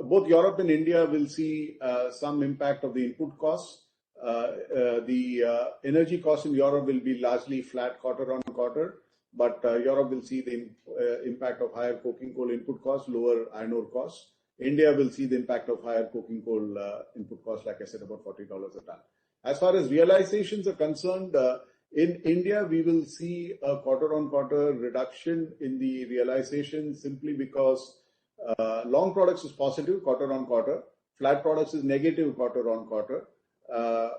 B: both Europe and India will see some impact of the input costs. The energy cost in Europe will be largely flat quarter on quarter, but Europe will see the impact of higher coking coal input costs, lower iron ore costs. India will see the impact of higher coking coal input costs, like I said, about $40 a ton. As far as realizations are concerned, in India, we will see a quarter-on-quarter reduction in the realization simply because long products is positive quarter-on-quarter, flat products is negative quarter-on-quarter.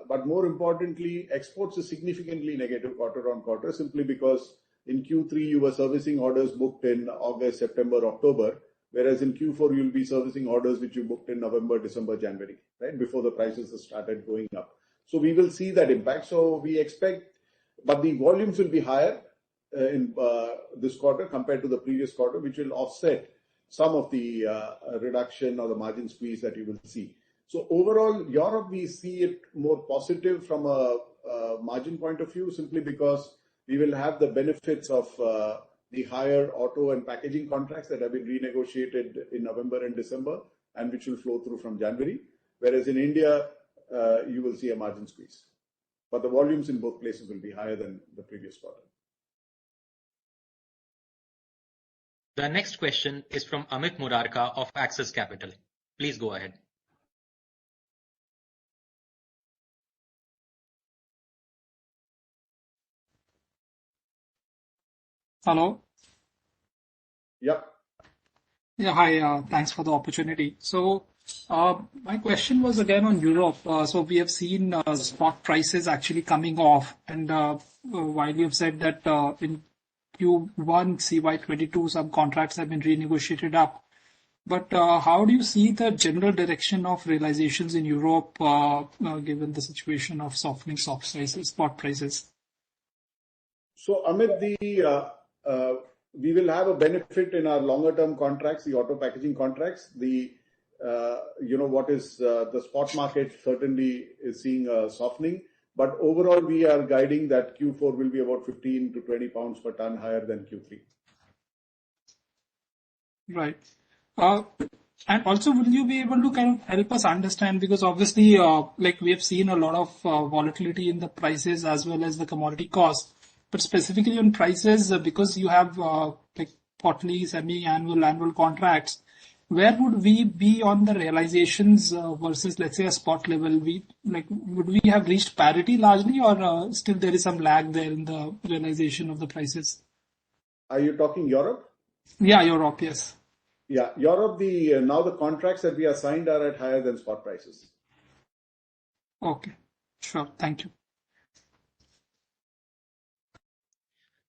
B: But more importantly, exports is significantly negative quarter-on-quarter simply because in Q3 you were servicing orders booked in August, September, October, whereas in Q4 you'll be servicing orders which you booked in November, December, January, right, before the prices have started going up. So we will see that impact. So we expect, but the volumes will be higher in this quarter compared to the previous quarter, which will offset some of the reduction or the margin squeeze that you will see. So overall, Europe, we see it more positive from a margin point of view, simply because we will have the benefits of the higher auto and packaging contracts that have been renegotiated in November and December, and which will flow through from January. Whereas in India, you will see a margin squeeze. But the volumes in both places will be higher than the previous quarter.
D: The next question is from Amit Murarka of Axis Capital. Please go ahead.
K: Hello.
B: Yep.
K: Yeah, hi. Thanks for the opportunity. So my question was again on Europe. So we have seen spot prices actually coming off, and while you have said that in Q1 CY22 some contracts have been renegotiated up, but how do you see the general direction of realizations in Europe given the situation of softening spot prices?
B: So Amit, we will have a benefit in our longer term contracts, the auto packaging contracts. The spot market certainly is seeing a softening, but overall we are guiding that Q4 will be about 15 to 20 pounds per ton higher than Q3.
K: Right. And also, will you be able to kind of help us understand, because obviously, like we have seen a lot of volatility in the prices as well as the commodity costs, but specifically on prices, because you have like quarterly, semi-annual, annual contracts, where would we be on the realizations versus, let's say, a spot level? Would we have reached parity largely, or still there is some lag there in the realization of the prices?
B: Are you talking Europe?
K: Yeah, Europe, yes.
B: Yeah, Europe, now the contracts that we are signed are at higher than spot prices.
K: Okay, sure. Thank you.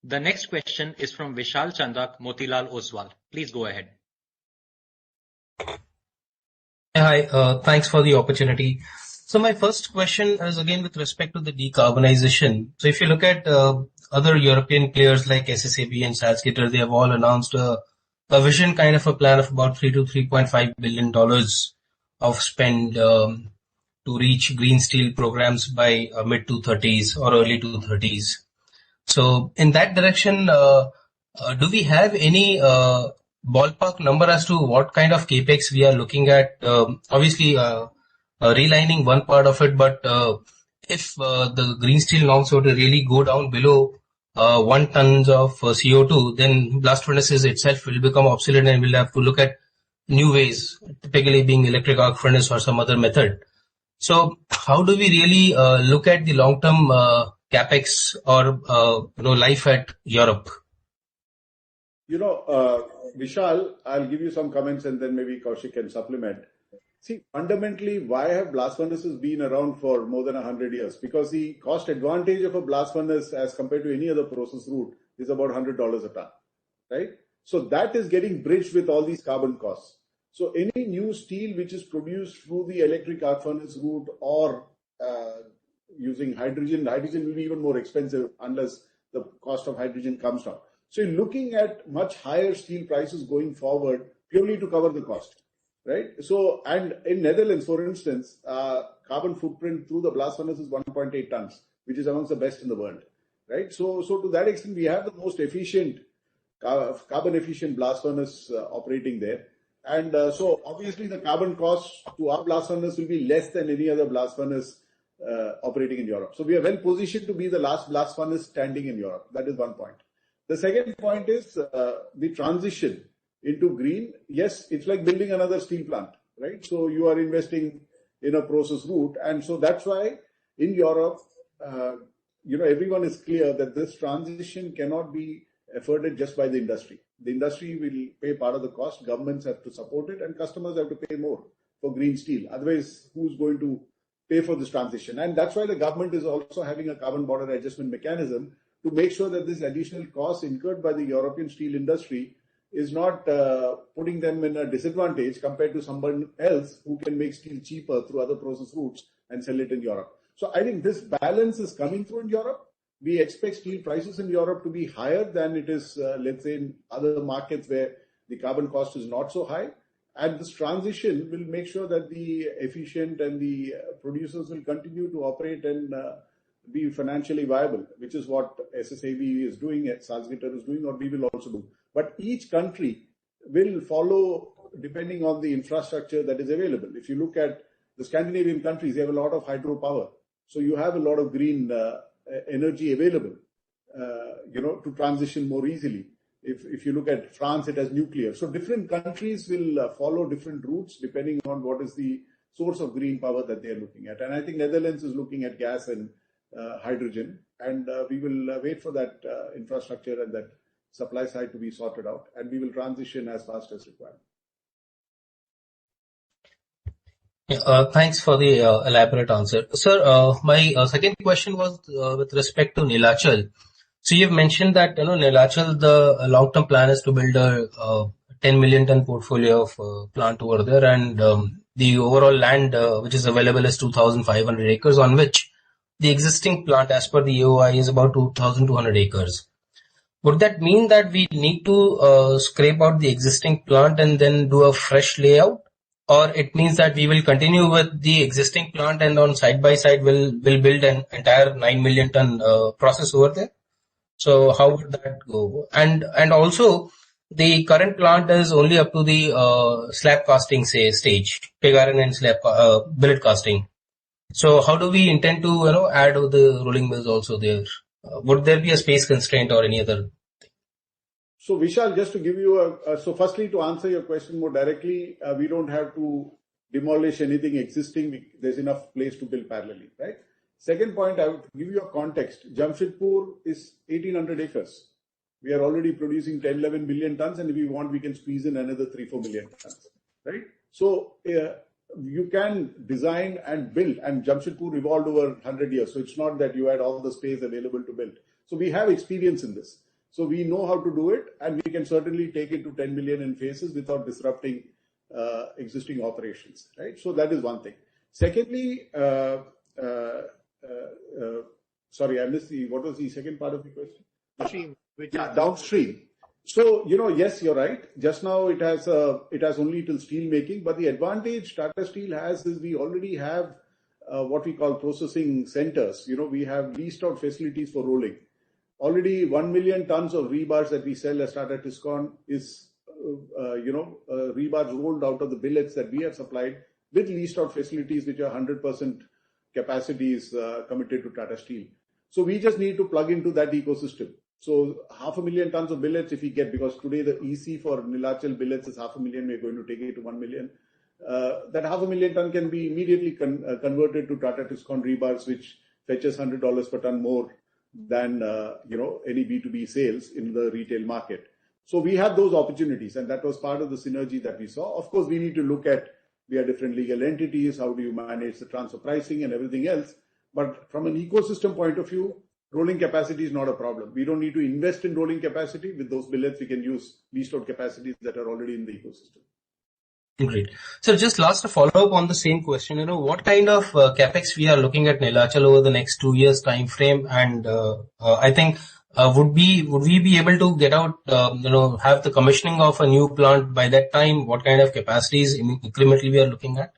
D: The next question is from Vishal Chandak, Motilal Oswal. Please go ahead.
L: Hi, thanks for the opportunity. So my first question is again with respect to the decarbonization. So if you look at other European players like SSAB and Salzgitter, they have all announced a vision, kind of a plan of about $3 to $3.5 billion of spend to reach green steel programs by mid 2030s or early 2030s. So in that direction, do we have any ballpark number as to what kind of capex we are looking at? Obviously, relining one part of it, but if the green steel norms were to really go down below 1 tons of CO2, then blast furnaces itself will become obsolete and we'll have to look at new ways, typically being electric arc furnace or some other method. So how do we really look at the long-term capex or life at Europe?
B: Vishal, I'll give you some comments and then maybe Kaushik can supplement. See, fundamentally, why have blast furnaces been around for more than 100 years? Because the cost advantage of a blast furnace as compared to any other process route is about $100 a ton, right? So that is getting bridged with all these carbon costs. So any new steel which is produced through the electric arc furnace route or using hydrogen will be even more expensive unless the cost of hydrogen comes down. So you're looking at much higher steel prices going forward purely to cover the cost, right? So, and in Netherlands, for instance, carbon footprint through the blast furnace is 1.8 tons, which is amongst the best in the world, right? So to that extent, we have the most efficient, carbon efficient blast furnace operating there. And so obviously the carbon cost to our blast furnace will be less than any other blast furnace operating in Europe. So we are well positioned to be the last blast furnace standing in Europe. That is one point. The second point is the transition into green. Yes, it's like building another steel plant, right? So you are investing in a process route. And so that's why in Europe, everyone is clear that this transition cannot be afforded just by the industry. The industry will pay part of the cost, governments have to support it, and customers have to pay more for green steel. Otherwise, who's going to pay for this transition? And that's why the government is also having a carbon border adjustment mechanism to make sure that this additional cost incurred by the European steel industry is not putting them in a disadvantage compared to someone else who can make steel cheaper through other process routes and sell it in Europe. So I think this balance is coming through in Europe. We expect steel prices in Europe to be higher than it is, let's say, in other markets where the carbon cost is not so high. And this transition will make sure that the efficient and the producers will continue to operate and be financially viable, which is what SSAB is doing, Salzgitter is doing, or we will also do. But each country will follow depending on the infrastructure that is available. If you look at the Scandinavian countries, they have a lot of hydropower. So you have a lot of green energy available, to transition more easily. If you look at France, it has nuclear. So different countries will follow different routes depending on what is the source of green power that they are looking at. And I think Netherlands is looking at gas and hydrogen, and we will wait for that infrastructure and that supply side to be sorted out, and we will transition as fast as required.
L: Thanks for the elaborate answer. Sir, my second question was with respect to Neelachal. So you've mentioned that, Neelachal, the long-term plan is to build a 10 million ton portfolio of plant over there, and the overall land which is available is 2,500 acres, on which the existing plant as per the AOI is about 2,200 acres. Would that mean that we need to scrape out the existing plant and then do a fresh layout? Or it means that we will continue with the existing plant and on side by side we'll build an entire 9 million ton process over there? So how would that go? And also the current plant is only up to the slab casting stage, pig iron and slab billet casting. So how do we intend to add the rolling mills also there? Would there be a space constraint or any other?
B: So Vishal, just to give you so firstly, to answer your question more directly, we don't have to demolish anything existing. There's enough place to build parallelly, right? Second point, I would give you a context. Jamshedpur is 1,800 acres. We are already producing 10-11 million tons, and if we want, we can squeeze in another 3-4 million tons, right? So you can design and build, and Jamshedpur evolved over 100 years. So it's not that you had all the space available to build. So we have experience in this. So we know how to do it, and we can certainly take it to 10 million in phases without disrupting existing operations, right? So that is one thing. Secondly, sorry, I missed what was the second part of the question? Downstream. So, yes, you're right. Just now it has only till steel making, but the advantage Tata Steel has is we already have what we call processing centers. We have leased out facilities for rolling. Already 1 million tons of rebars that we sell as Tata Tiscon is, rebars rolled out of the billets that we have supplied with leased out facilities which are 100% capacities committed to Tata Steel. So we just need to plug into that ecosystem. So 500,000 tons of billets if we get, because today the EC for Neelachal billets is 500,000, we're going to take it to 1 million. that 500,000 ton can be immediately converted to Tata Tiscon rebars, which fetches $100 per ton more than any B2B sales in the retail market. So we have those opportunities, and that was part of the synergy that we saw. Of course, we need to look at, we are different legal entities, how do you manage the transfer pricing and everything else. But from an ecosystem point of view, rolling capacity is not a problem. We don't need to invest in rolling capacity. With those billets, we can use leased out capacities that are already in the ecosystem.
L: Great. So just last a follow-up on the same question, what kind of capex we are looking at Neelachal over the next 2 years time frame, and I think would we be able to get out, have the commissioning of a new plant by that time? What kind of capacities incrementally we are looking at?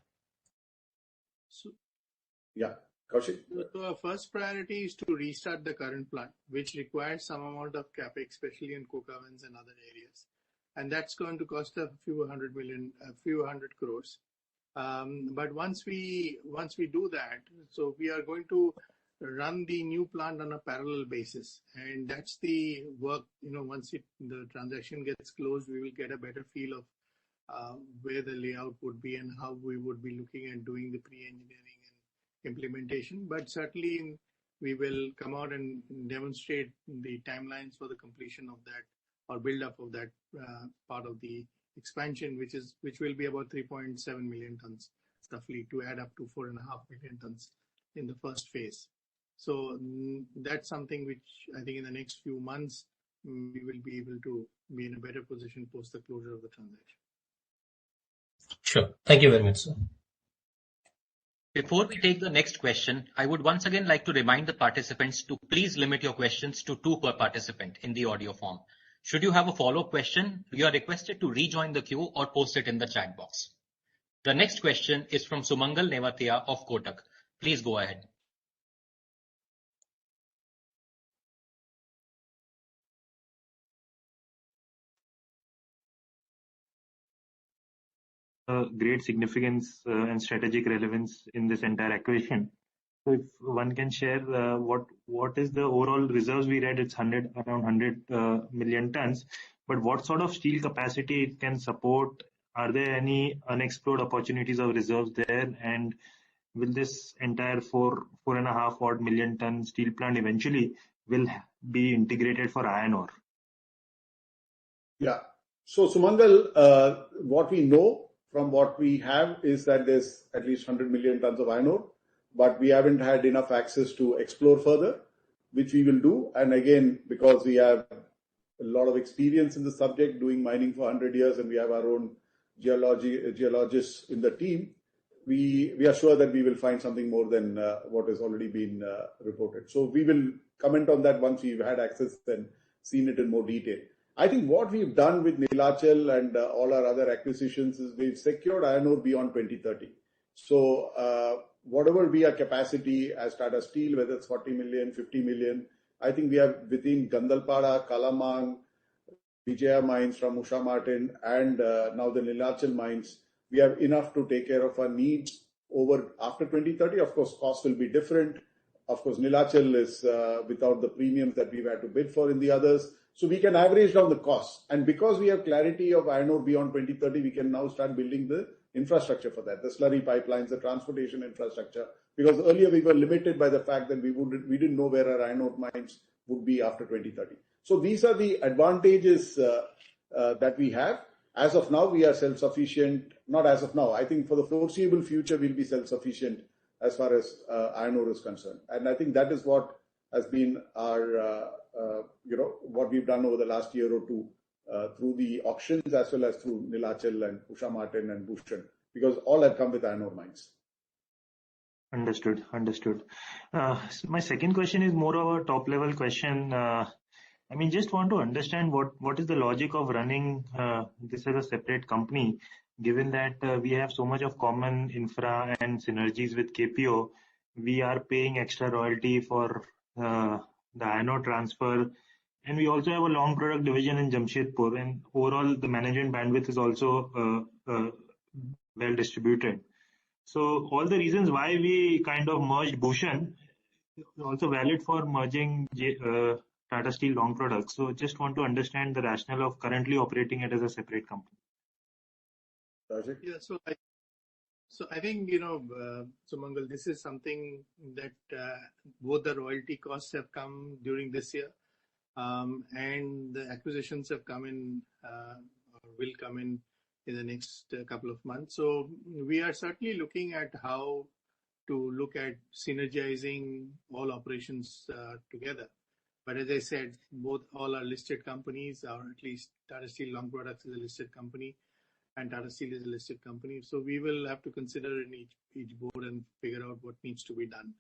B: Yeah, Kaushik.
C: So our first priority is to restart the current plant, which requires some amount of capex, especially in coke ovens and other areas. And that's going to cost a few hundred crores. But once we do that, so we are going to run the new plant on a parallel basis, and that's the work. Once the transaction gets closed, we will get a better feel of where the layout would be and how we would be looking at doing the pre-engineering and implementation. But certainly, we will come out and demonstrate the timelines for the completion of that, or build up of that part of the expansion, which will be about 3.7 million tons, roughly, to add up to 4.5 million tons in the first phase. So that's something which I think in the next few months we will be able to be in a better position post the closure of the transaction.
L: Sure. Thank you very much, sir.
D: Before we take the next question, I would once again like to remind the participants to please limit your questions to 2 per participant in the audio form. Should you have a follow-up question, you are requested to rejoin the queue or post it in the chat box. The next question is from Sumangal Nevatia of Kotak. Please go ahead.
M: Great significance and strategic relevance in this entire acquisition. So if one can share what is the overall reserves we read, it's around 100 million tons, but what sort of steel capacity it can support? Are there any unexplored opportunities of reserves there? And will this entire 4.5 odd million ton steel plant eventually will be integrated for iron ore?
B: Yeah. So Sumangal, what we know from what we have is that there's at least 100 million tons of iron ore, but we haven't had enough access to explore further, which we will do. And again, because we have a lot of experience in the subject, doing mining for 100 years, and we have our own geologists in the team, we are sure that we will find something more than what has already been reported. So we will comment on that once we've had access and seen it in more detail. I think what we've done with Neelachal and all our other acquisitions is we've secured iron ore beyond 2030. So whatever be our capacity as Tata Steel, whether it's 40 million, 50 million, I think we have within Gandalpada, Kalamang, Vijaya mines from Usha Martin, and now the Neelachal mines, we have enough to take care of our needs over after 2030. Of course, costs will be different. Of course, Neelachal is without the premiums that we've had to bid for in the others. So we can average down the costs. And because we have clarity of iron ore beyond 2030, we can now start building the infrastructure for that, the slurry pipelines, the transportation infrastructure. Because earlier we were limited by the fact that we didn't know where our iron ore mines would be after 2030. So these are the advantages that we have. As of now, we are self-sufficient. Not as of now. I think for the foreseeable future, we'll be self-sufficient as far as iron ore is concerned. And I think that is what has been our what we've done over the last year or two through the auctions as well as through Neelachal and Usha Martin and Bhushan, because all have come with iron ore mines.
M: Understood. My second question is more of a top level question. Just want to understand what is the logic of running this as a separate company, given that we have so much of common infra and synergies with KPO. We are paying extra royalty for the iron ore transfer, and we also have a long product division in Jamshedpur, and overall the management bandwidth is also well distributed. So all the reasons why we kind of merged Bhushan also valid for merging Tata Steel Long Products. So just want to understand the rationale of currently operating it as a separate company.
C: Yeah, so So I think, Sumangal, this is something that both the royalty costs have come during this year, and the acquisitions have come in, or will come in the next couple of months. So we are certainly looking at how to look at synergizing all operations together. But as I said, all are listed companies, or at least Tata Steel Long Products is a listed company, and Tata Steel is a listed company. So we will have to consider in each board and figure out what needs to be done.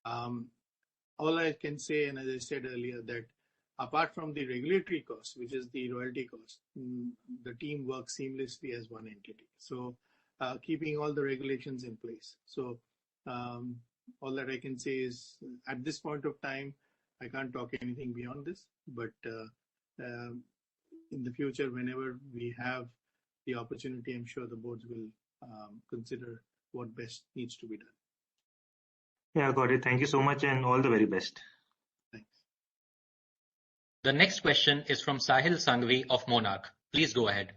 C: All I can say, and as I said earlier, that apart from the regulatory cost, which is the royalty cost, the team works seamlessly as one entity. So keeping all the regulations in place. So all that I can say is at this point of time, I can't talk anything beyond this, but in the future, whenever we have the opportunity, I'm sure the boards will consider what best needs to be done.
M: Yeah, got it. Thank you so much and all the very best.
C: Thanks.
D: The next question is from Sahil Sanghvi of Monarch. Please go ahead.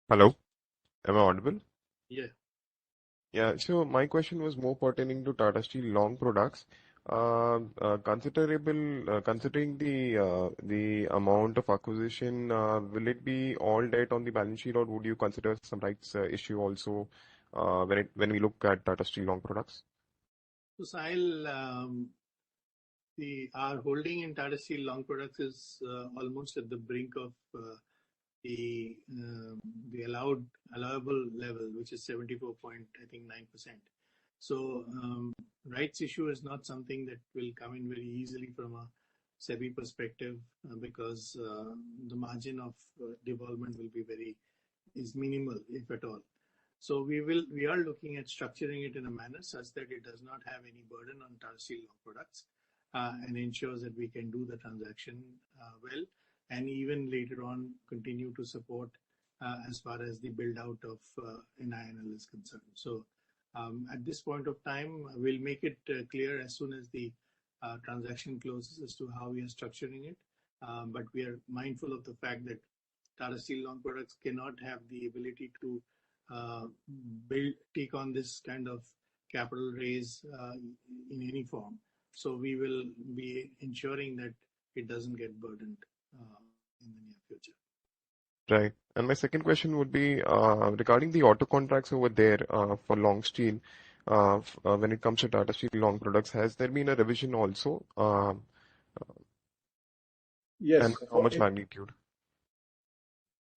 N: Hello, am I audible?
C: Yeah.
N: Yeah, so my question was more pertaining to Tata Steel Long Products. Considering the amount of acquisition, will it be all debt on the balance sheet, or would you consider some rights issue also when we look at Tata Steel Long Products?
C: So Sahil, our holding in Tata Steel Long Products is almost at the brink of the allowable level, which is 74.9%. So rights issue is not something that will come in very easily from a SEBI perspective because the margin of development is minimal, if at all. So we are looking at structuring it in a manner such that it does not have any burden on Tata Steel Long Products and ensures that we can do the transaction well, and even later on continue to support as far as the build out of NINL is concerned. So at this point of time, we'll make it clear as soon as the transaction closes as to how we are structuring it. But we are mindful of the fact that Tata Steel Long Products cannot have the ability to take on this kind of capital raise in any form. So we will be ensuring that it doesn't get burdened in the near future.
N: Right. And my second question would be regarding the auto contracts over there for long steel. When it comes to Tata Steel Long Products, has there been a revision also?
B: Yes.
N: And how much magnitude?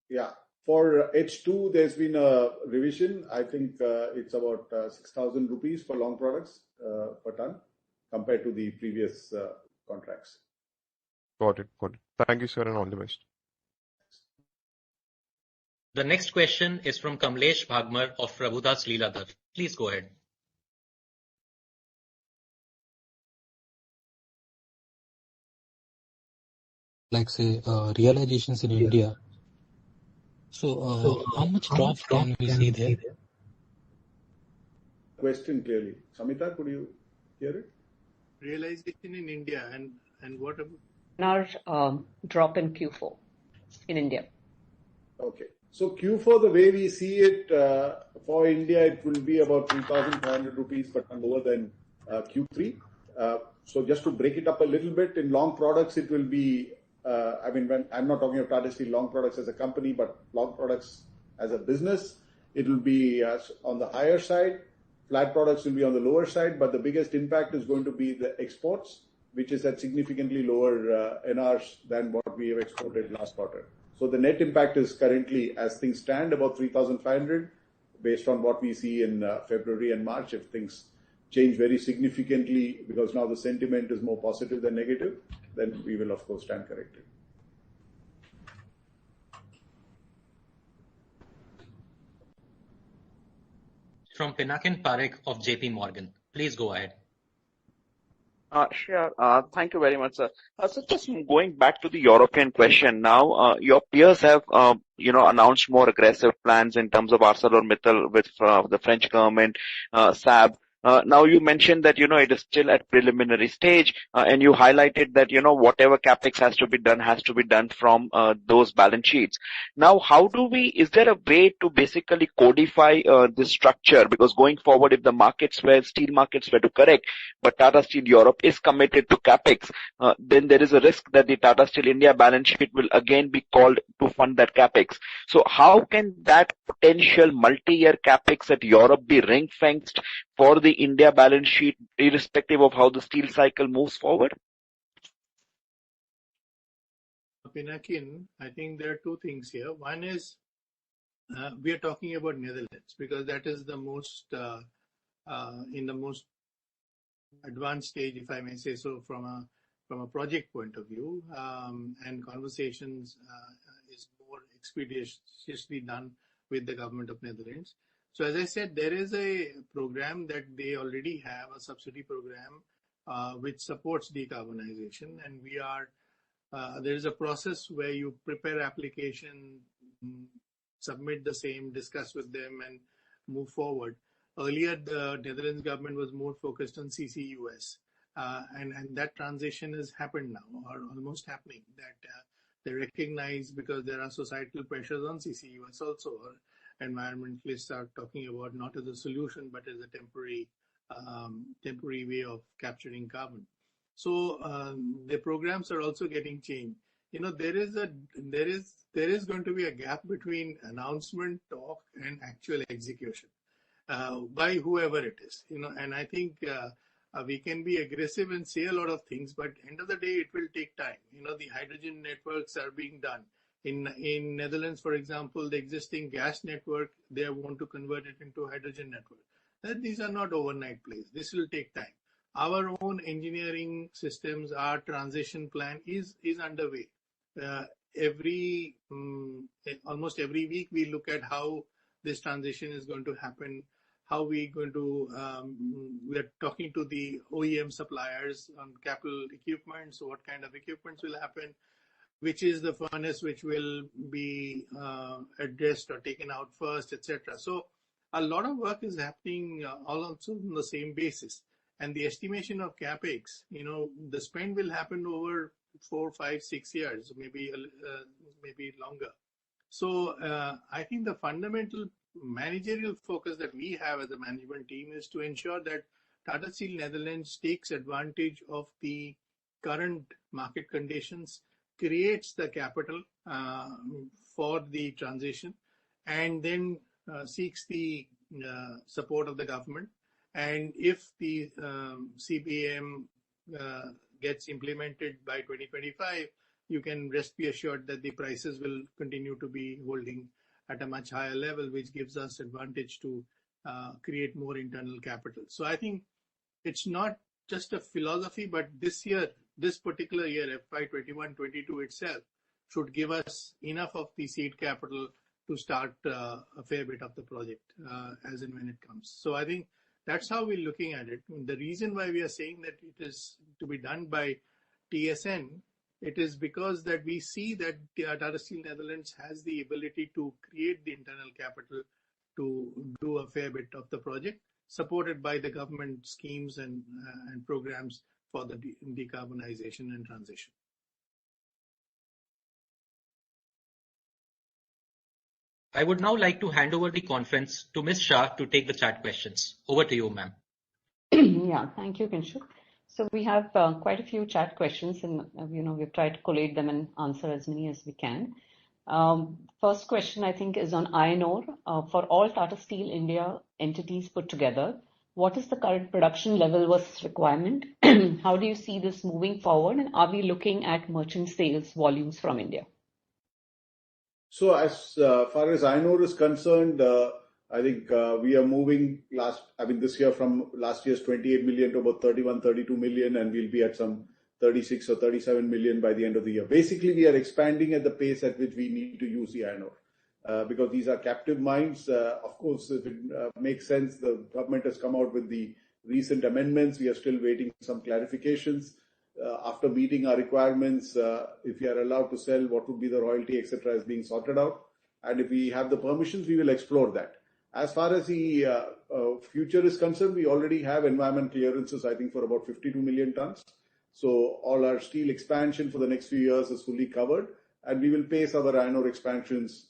B: Yeah. For H2, there's been a revision. I think it's about 6,000 rupees for long products per ton compared to the previous contracts.
N: Got it. Got it. Thank you, sir, and all the best.
D: The next question is from Kamlesh Bhagmar of Prabhudas Lilladher. Please go ahead.
O: Like say realizations in India. So how much drop can we see there?
B: Question clearly. Samita, could you hear it?
C: Realization in India and what about?
A: Our drop in Q4 in India.
B: Okay. So Q4, the way we see it for India, it will be about 3,500 rupees per ton lower than Q3. So just to break it up a little bit, in long products, it will be, when I'm not talking of Tata Steel Long Products as a company, but long products as a business, it will be on the higher side. Flat products will be on the lower side, but the biggest impact is going to be the exports, which is at significantly lower NRs than what we have exported last quarter. So the net impact is currently, as things stand, about 3,500 based on what we see in February and March. If things change very significantly because now the sentiment is more positive than negative, then we will of course stand corrected.
D: From Pinakin Parekh of JP Morgan. Please go ahead.
E: Sure. Thank you very much, sir. So just going back to the European question now, your peers have, announced more aggressive plans in terms of ArcelorMittal with the French government, SAB. Now you mentioned that, it is still at preliminary stage, and you highlighted that, whatever capex has to be done from those balance sheets. Now, is there a way to basically codify this structure? Because going forward, if the steel markets were to correct, but Tata Steel Europe is committed to capex, then there is a risk that the Tata Steel India balance sheet will again be called to fund that capex. So how can that potential multi-year capex at Europe be ring-fenced for the India balance sheet, irrespective of how the steel cycle moves forward?
C: Pinakin, I think there are two things here. One is we are talking about Netherlands because that is the most in the most advanced stage, if I may say so, from a project point of view, and conversations is more expeditiously done with the government of Netherlands. So as I said, there is a program that they already have, a subsidy program which supports decarbonization, and there is a process where you prepare application, submit the same, discuss with them, and move forward. Earlier, the Netherlands government was more focused on CCUS, and that transition has happened now, or almost happening, that they recognize because there are societal pressures on CCUS also, or environmentalists are talking about not as a solution, but as a temporary way of capturing carbon. So the programs are also getting changed. There is going to be a gap between announcement, talk, and actual execution by whoever it is. And I think we can be aggressive and say a lot of things, but end of the day, it will take time. The hydrogen networks are being done. In Netherlands, for example, the existing gas network, they want to convert it into a hydrogen network. These are not overnight plays. This will take time. Our own engineering systems, our transition plan is underway. Almost every week we look at how this transition is going to happen, how we're talking to the OEM suppliers on capital equipment, so what kind of equipments will happen, which is the furnace which will be addressed or taken out first, etc. So a lot of work is happening also on the same basis. And the estimation of capex, the spend will happen over 4, 5, 6 years, maybe longer. So I think the fundamental managerial focus that we have as a management team is to ensure that Tata Steel Netherlands takes advantage of the current market conditions, creates the capital for the transition, and then seeks the support of the government. And if the CBAM gets implemented by 2025, you can be assured that the prices will continue to be holding at a much higher level, which gives us advantage to create more internal capital. So I think it's not just a philosophy, but this particular year, FY21-22 itself, should give us enough of the seed capital to start a fair bit of the project as and when it comes. So I think that's how we're looking at it. The reason why we are saying that it is to be done by TSN, it is because that we see that Tata Steel Netherlands has the ability to create the internal capital to do a fair bit of the project, supported by the government schemes and programs for the decarbonization and transition.
D: I would now like to hand over the conference to Ms. Shah to take the chat questions. Over to you, ma'am.
A: Yeah, thank you, Kinshuk. So we have quite a few chat questions, and we've tried to collate them and answer as many as we can. First question, I think, is on iron ore. For all Tata Steel India entities put together, what is the current production level versus requirement? How do you see this moving forward? And are we looking at merchant sales volumes from India?
B: So as far as iron ore is concerned, I think we are moving this year from last year's 28 million to about 31, 32 million, and we'll be at some 36 or 37 million by the end of the year. Basically, we are expanding at the pace at which we need to use the iron ore because these are captive mines. Of course, if it makes sense, the government has come out with the recent amendments. We are still waiting for some clarifications. After meeting our requirements, if we are allowed to sell, what would be the royalty, etc., is being sorted out. And if we have the permissions, we will explore that. As far as the future is concerned, we already have environment clearances, I think, for about 52 million tons. So all our steel expansion for the next few years is fully covered, and we will pace our iron ore expansions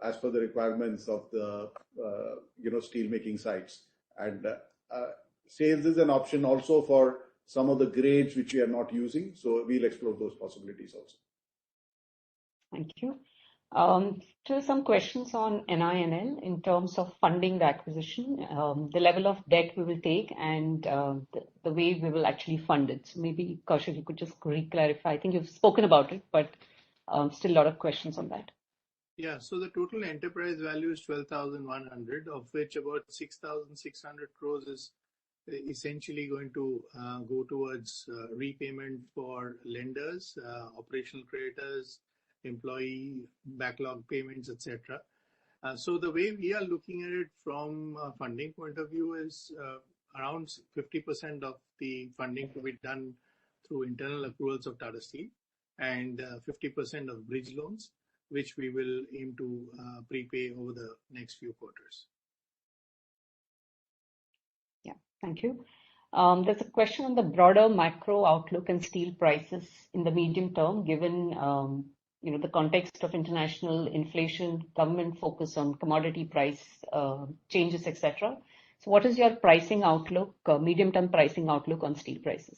B: as per the requirements of the steel making sites. And sales is an option also for some of the grades which we are not using. So we'll explore those possibilities also.
A: Thank you. So some questions on NINL in terms of funding the acquisition, the level of debt we will take, and the way we will actually fund it. So maybe, Kaushik, you could just re-clarify. I think you've spoken about it, but still a lot of questions on that.
C: Yeah, so the total enterprise value is 12,100, of which about 6,600 crores is essentially going to go towards repayment for lenders, operational creditors, employee backlog payments, etc. So the way we are looking at it from a funding point of view is around 50% of the funding to be done through internal accruals of Tata Steel and 50% of bridge loans, which we will aim to prepay over the next few quarters.
A: Yeah, thank you. There's a question on the broader macro outlook and steel prices in the medium term, given the context of international inflation, government focus on commodity price changes, etc. So what is your pricing outlook, medium-term pricing outlook on steel prices?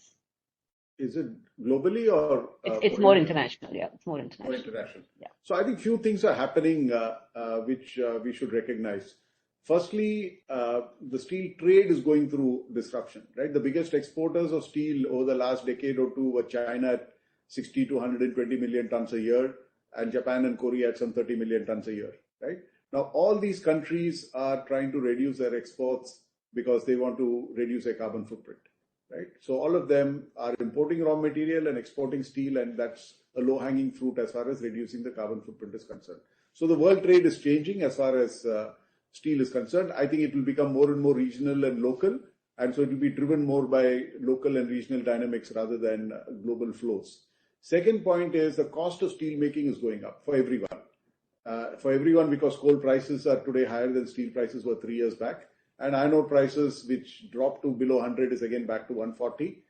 B: Is it globally or?
A: It's more international, yeah. It's more international.
B: More international.
A: Yeah.
B: So I think few things are happening which we should recognize. Firstly, the steel trade is going through disruption, right? The biggest exporters of steel over the last decade or two were China at 60 to 120 million tons a year, and Japan and Korea at some 30 million tons a year, right? Now, all these countries are trying to reduce their exports because they want to reduce their carbon footprint, right? So all of them are importing raw material and exporting steel, and that's a low-hanging fruit as far as reducing the carbon footprint is concerned. So the world trade is changing as far as steel is concerned. I think it will become more and more regional and local, and so it will be driven more by local and regional dynamics rather than global flows. Second point is the cost of steel making is going up for everyone. Because coal prices are today higher than steel prices were 3 years back, and iron ore prices, which dropped to below 100, is again back to 140.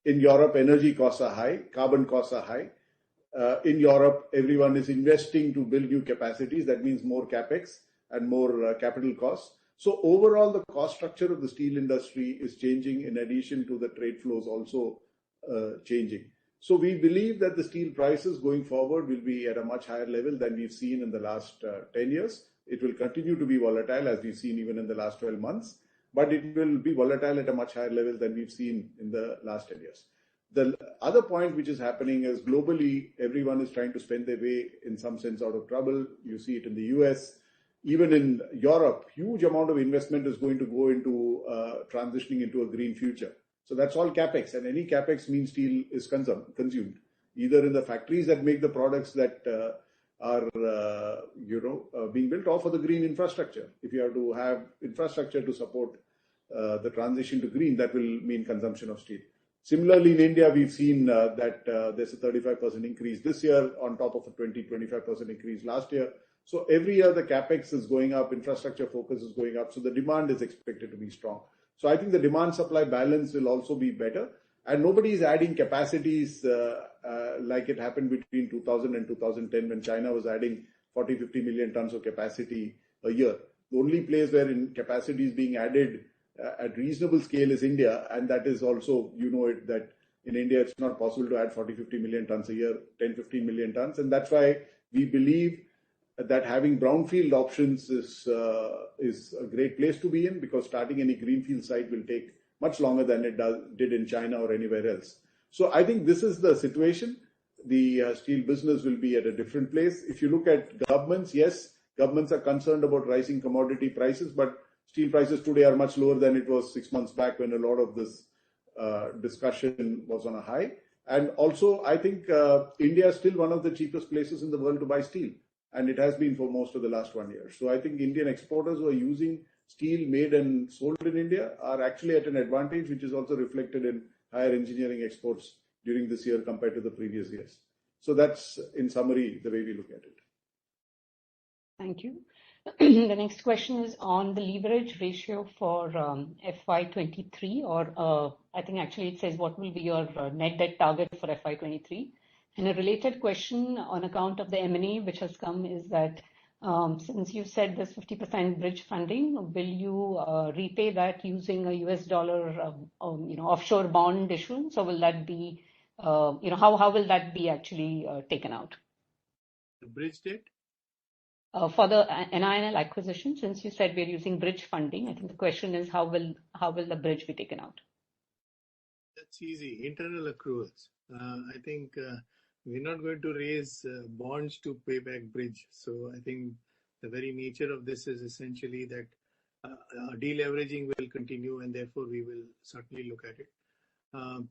B: In Europe, energy costs are high, carbon costs are high. In Europe, everyone is investing to build new capacities. That means more capex and more capital costs. So overall, the cost structure of the steel industry is changing, in addition to the trade flows also changing. So we believe that the steel prices going forward will be at a much higher level than we've seen in the last 10 years. It will continue to be volatile, as we've seen even in the last 12 months, but it will be volatile at a much higher level than we've seen in the last 10 years. The other point which is happening is globally, everyone is trying to spend their way in some sense out of trouble. You see it in the US. Even in Europe, huge amount of investment is going to go into transitioning into a green future. So that's all capex, and any capex means steel is consumed, either in the factories that make the products that are being built, or for the green infrastructure. If you have to have infrastructure to support the transition to green, that will mean consumption of steel. Similarly, in India, we've seen that there's a 35% increase this year on top of a 20-25% increase last year. So every year the capex is going up, infrastructure focus is going up, so the demand is expected to be strong. So I think the demand-supply balance will also be better, and nobody is adding capacities like it happened between 2000 and 2010 when China was adding 40-50 million tons of capacity a year. The only place where capacity is being added at reasonable scale is India, and that is also, that in India it's not possible to add 40-50 million tons a year, 10-15 million tons, and that's why we believe that having brownfield options is a great place to be in, because starting any greenfield site will take much longer than it did in China or anywhere else. So I think this is the situation. The steel business will be at a different place. If you look at governments, yes, governments are concerned about rising commodity prices, but steel prices today are much lower than it was 6 months back when a lot of this discussion was on a high. And also, I think India is still one of the cheapest places in the world to buy steel, and it has been for most of the last 1 year. So I think Indian exporters who are using steel made and sold in India are actually at an advantage, which is also reflected in higher engineering exports during this year compared to the previous years. So that's, in summary, the way we look at it.
A: Thank you. The next question is on the leverage ratio for FY23, or I think actually it says what will be your net debt target for FY23. And a related question on account of the M&A which has come is that since you said there's 50% bridge funding, will you repay that using a US dollar offshore bond issuance, or will that be how will that be actually taken out?
C: The bridge debt?
A: For the NINL acquisition, since you said we're using bridge funding, I think the question is how will the bridge be taken out?
C: That's easy. Internal accruals. I think we're not going to raise bonds to pay back bridge. So I think the very nature of this is essentially that deleveraging will continue, and therefore we will certainly look at it.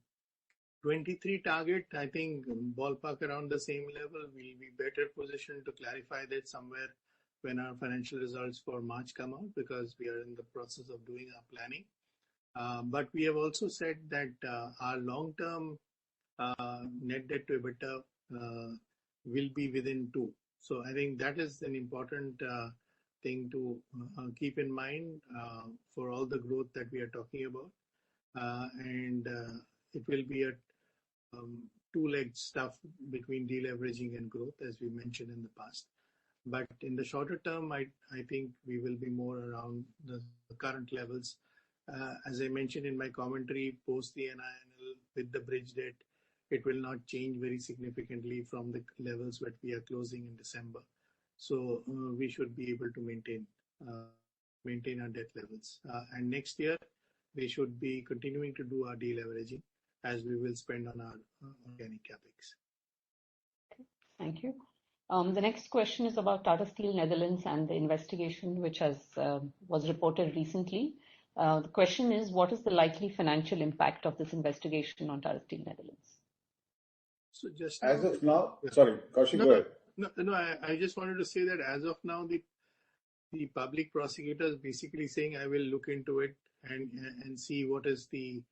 C: 23 target, I think ballpark around the same level. We'll be better positioned to clarify that somewhere when our financial results for March come out, because we are in the process of doing our planning. But we have also said that our long-term net debt to EBITDA will be within 2. So I think that is an important thing to keep in mind for all the growth that we are talking about. And it will be a two-legged stuff between deleveraging and growth, as we mentioned in the past. But in the shorter term, I think we will be more around the current levels. As I mentioned in my commentary, post the NINL with the bridge debt, it will not change very significantly from the levels that we are closing in December. So we should be able to maintain our debt levels. And next year, we should be continuing to do our deleveraging as we will spend on our organic capex.
A: Okay, thank you. The next question is about Tata Steel Netherlands and the investigation which was reported recently. The question is, what is the likely financial impact of this investigation on Tata Steel Netherlands?
C: So just
B: as of now, sorry, Kaushik, go ahead.
C: No, I just wanted to say that as of now, the public prosecutor is basically saying, I will look into it and see what is the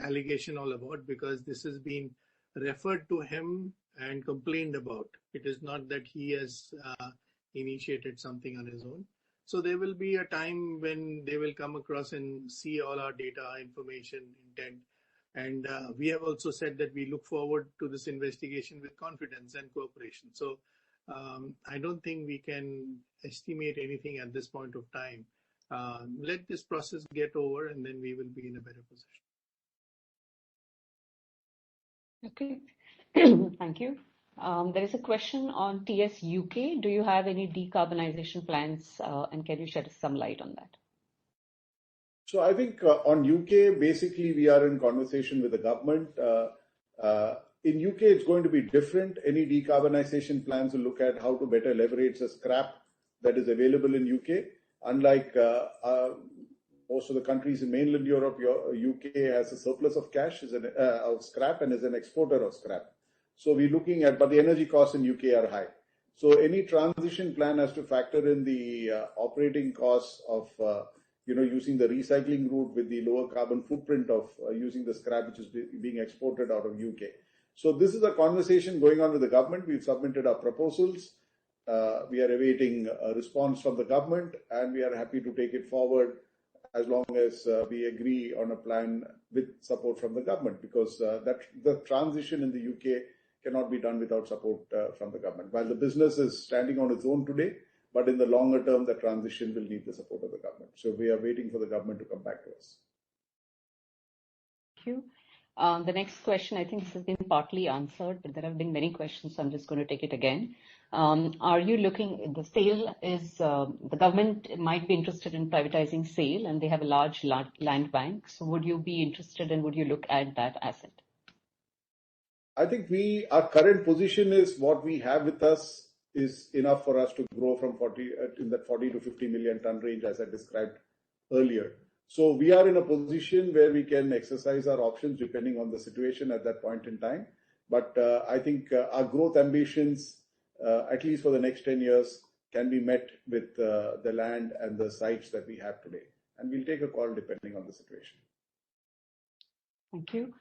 C: allegation all about, because this has been referred to him and complained about. It is not that he has initiated something on his own. So there will be a time when they will come across and see all our data, information, intent. And we have also said that we look forward to this investigation with confidence and cooperation. So I don't think we can estimate anything at this point of time. Let this process get over, and then we will be in a better position.
A: Okay, thank you. There is a question on TS UK. Do you have any decarbonization plans, and can you shed some light on that?
B: So I think on UK, basically we are in conversation with the government. In UK, it's going to be different. Any decarbonization plans will look at how to better leverage the scrap that is available in UK. Unlike most of the countries in mainland Europe, UK has a surplus of cash, of scrap, and is an exporter of scrap. So we're looking at, but the energy costs in UK are high. So any transition plan has to factor in the operating costs of using the recycling route with the lower carbon footprint of using the scrap which is being exported out of UK. So this is a conversation going on with the government. We've submitted our proposals. We are awaiting a response from the government, and we are happy to take it forward as long as we agree on a plan with support from the government, because the transition in the UK cannot be done without support from the government. While the business is standing on its own today, but in the longer term, the transition will need the support of the government. So we are waiting for the government to come back to us.
A: Thank you. The next question, I think this has been partly answered, but there have been many questions, so I'm just going to take it again. Are you looking, the SAIL is, the government might be interested in privatizing SAIL, and they have a large land bank. So would you be interested and would you look at that asset?
B: I think our current position is what we have with us is enough for us to grow from 40 to 50 million ton range, as I described earlier. So we are in a position where we can exercise our options depending on the situation at that point in time. But I think our growth ambitions, at least for the next 10 years, can be met with the land and the sites that we have today. And we'll take a call depending on the situation.
A: Thank you.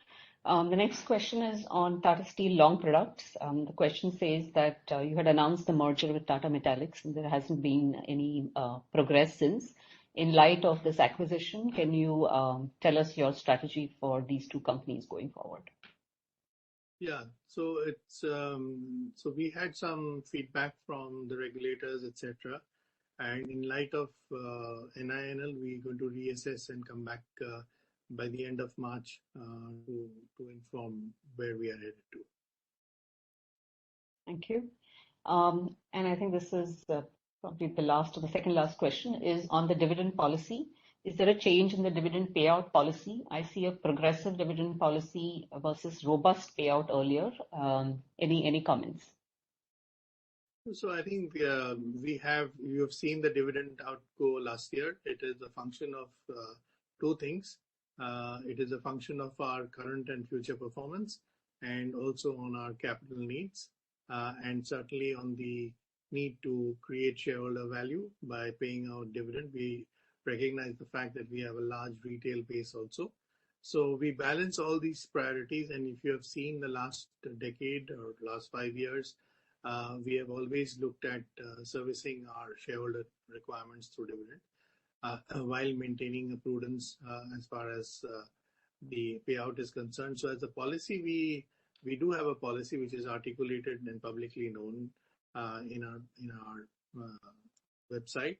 A: The next question is on Tata Steel Long Products. The question says that you had announced the merger with Tata Metallics and there hasn't been any progress since. In light of this acquisition, can you tell us your strategy for these two companies going forward?
C: Yeah, so it's so we had some feedback from the regulators, etc. And in light of NINL, we're going to reassess and come back by the end of March to inform where we are headed to.
A: Thank you. And I think this is probably the last or the second last question is on the dividend policy. Is there a change in the dividend payout policy? I see a progressive dividend policy versus robust payout earlier. Any comments?
C: So I think you have seen the dividend outgo last year. It is a function of two things. It is a function of our current and future performance, and also on our capital needs, and certainly on the need to create shareholder value by paying out dividend. We recognize the fact that we have a large retail base also. So we balance all these priorities, and if you have seen the last decade or last 5 years, we have always looked at servicing our shareholder requirements through dividend, while maintaining a prudence as far as the payout is concerned. So as a policy, we do have a policy which is articulated and publicly known in our website.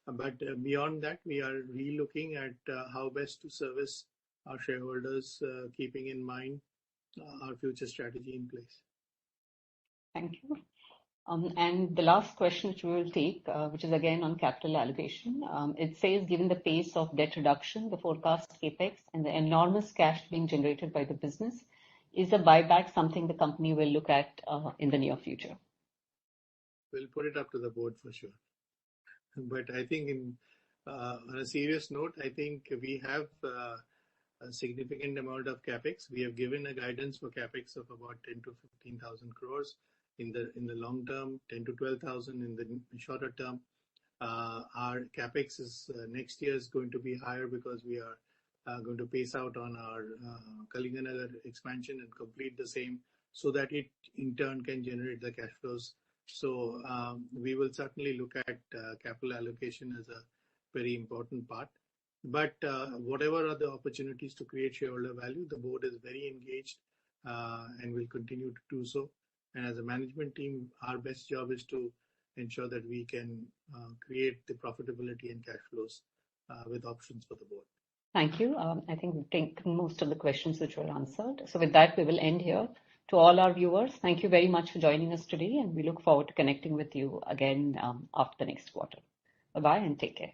C: But beyond that, we are re-looking at how best to service our shareholders, keeping in mind our future strategy in place.
A: Thank you. And the last question which we will take, which is again on capital allocation. It says, given the pace of debt reduction, the forecast capex, and the enormous cash being generated by the business, is a buyback something the company will look at in the near future?
C: We'll put it up to the board for sure. But I think on a serious note, I think we have a significant amount of capex. We have given a guidance for capex of about 10 to 15,000 crores in the long term, 10 to 12,000 in the shorter term. Our capex is next year is going to be higher because we are going to pace out on our Kalinganagar expansion and complete the same, so that it in turn can generate the cash flows. So we will certainly look at capital allocation as a very important part. But whatever are the opportunities to create shareholder value, the board is very engaged and will continue to do so. And as a management team, our best job is to ensure that we can create the profitability and cash flows with options for the board.
A: Thank you. I think we've taken most of the questions which were answered. So with that, we will end here. To all our viewers, thank you very much for joining us today, and we look forward to connecting with you again after the next quarter. Bye-bye and take care.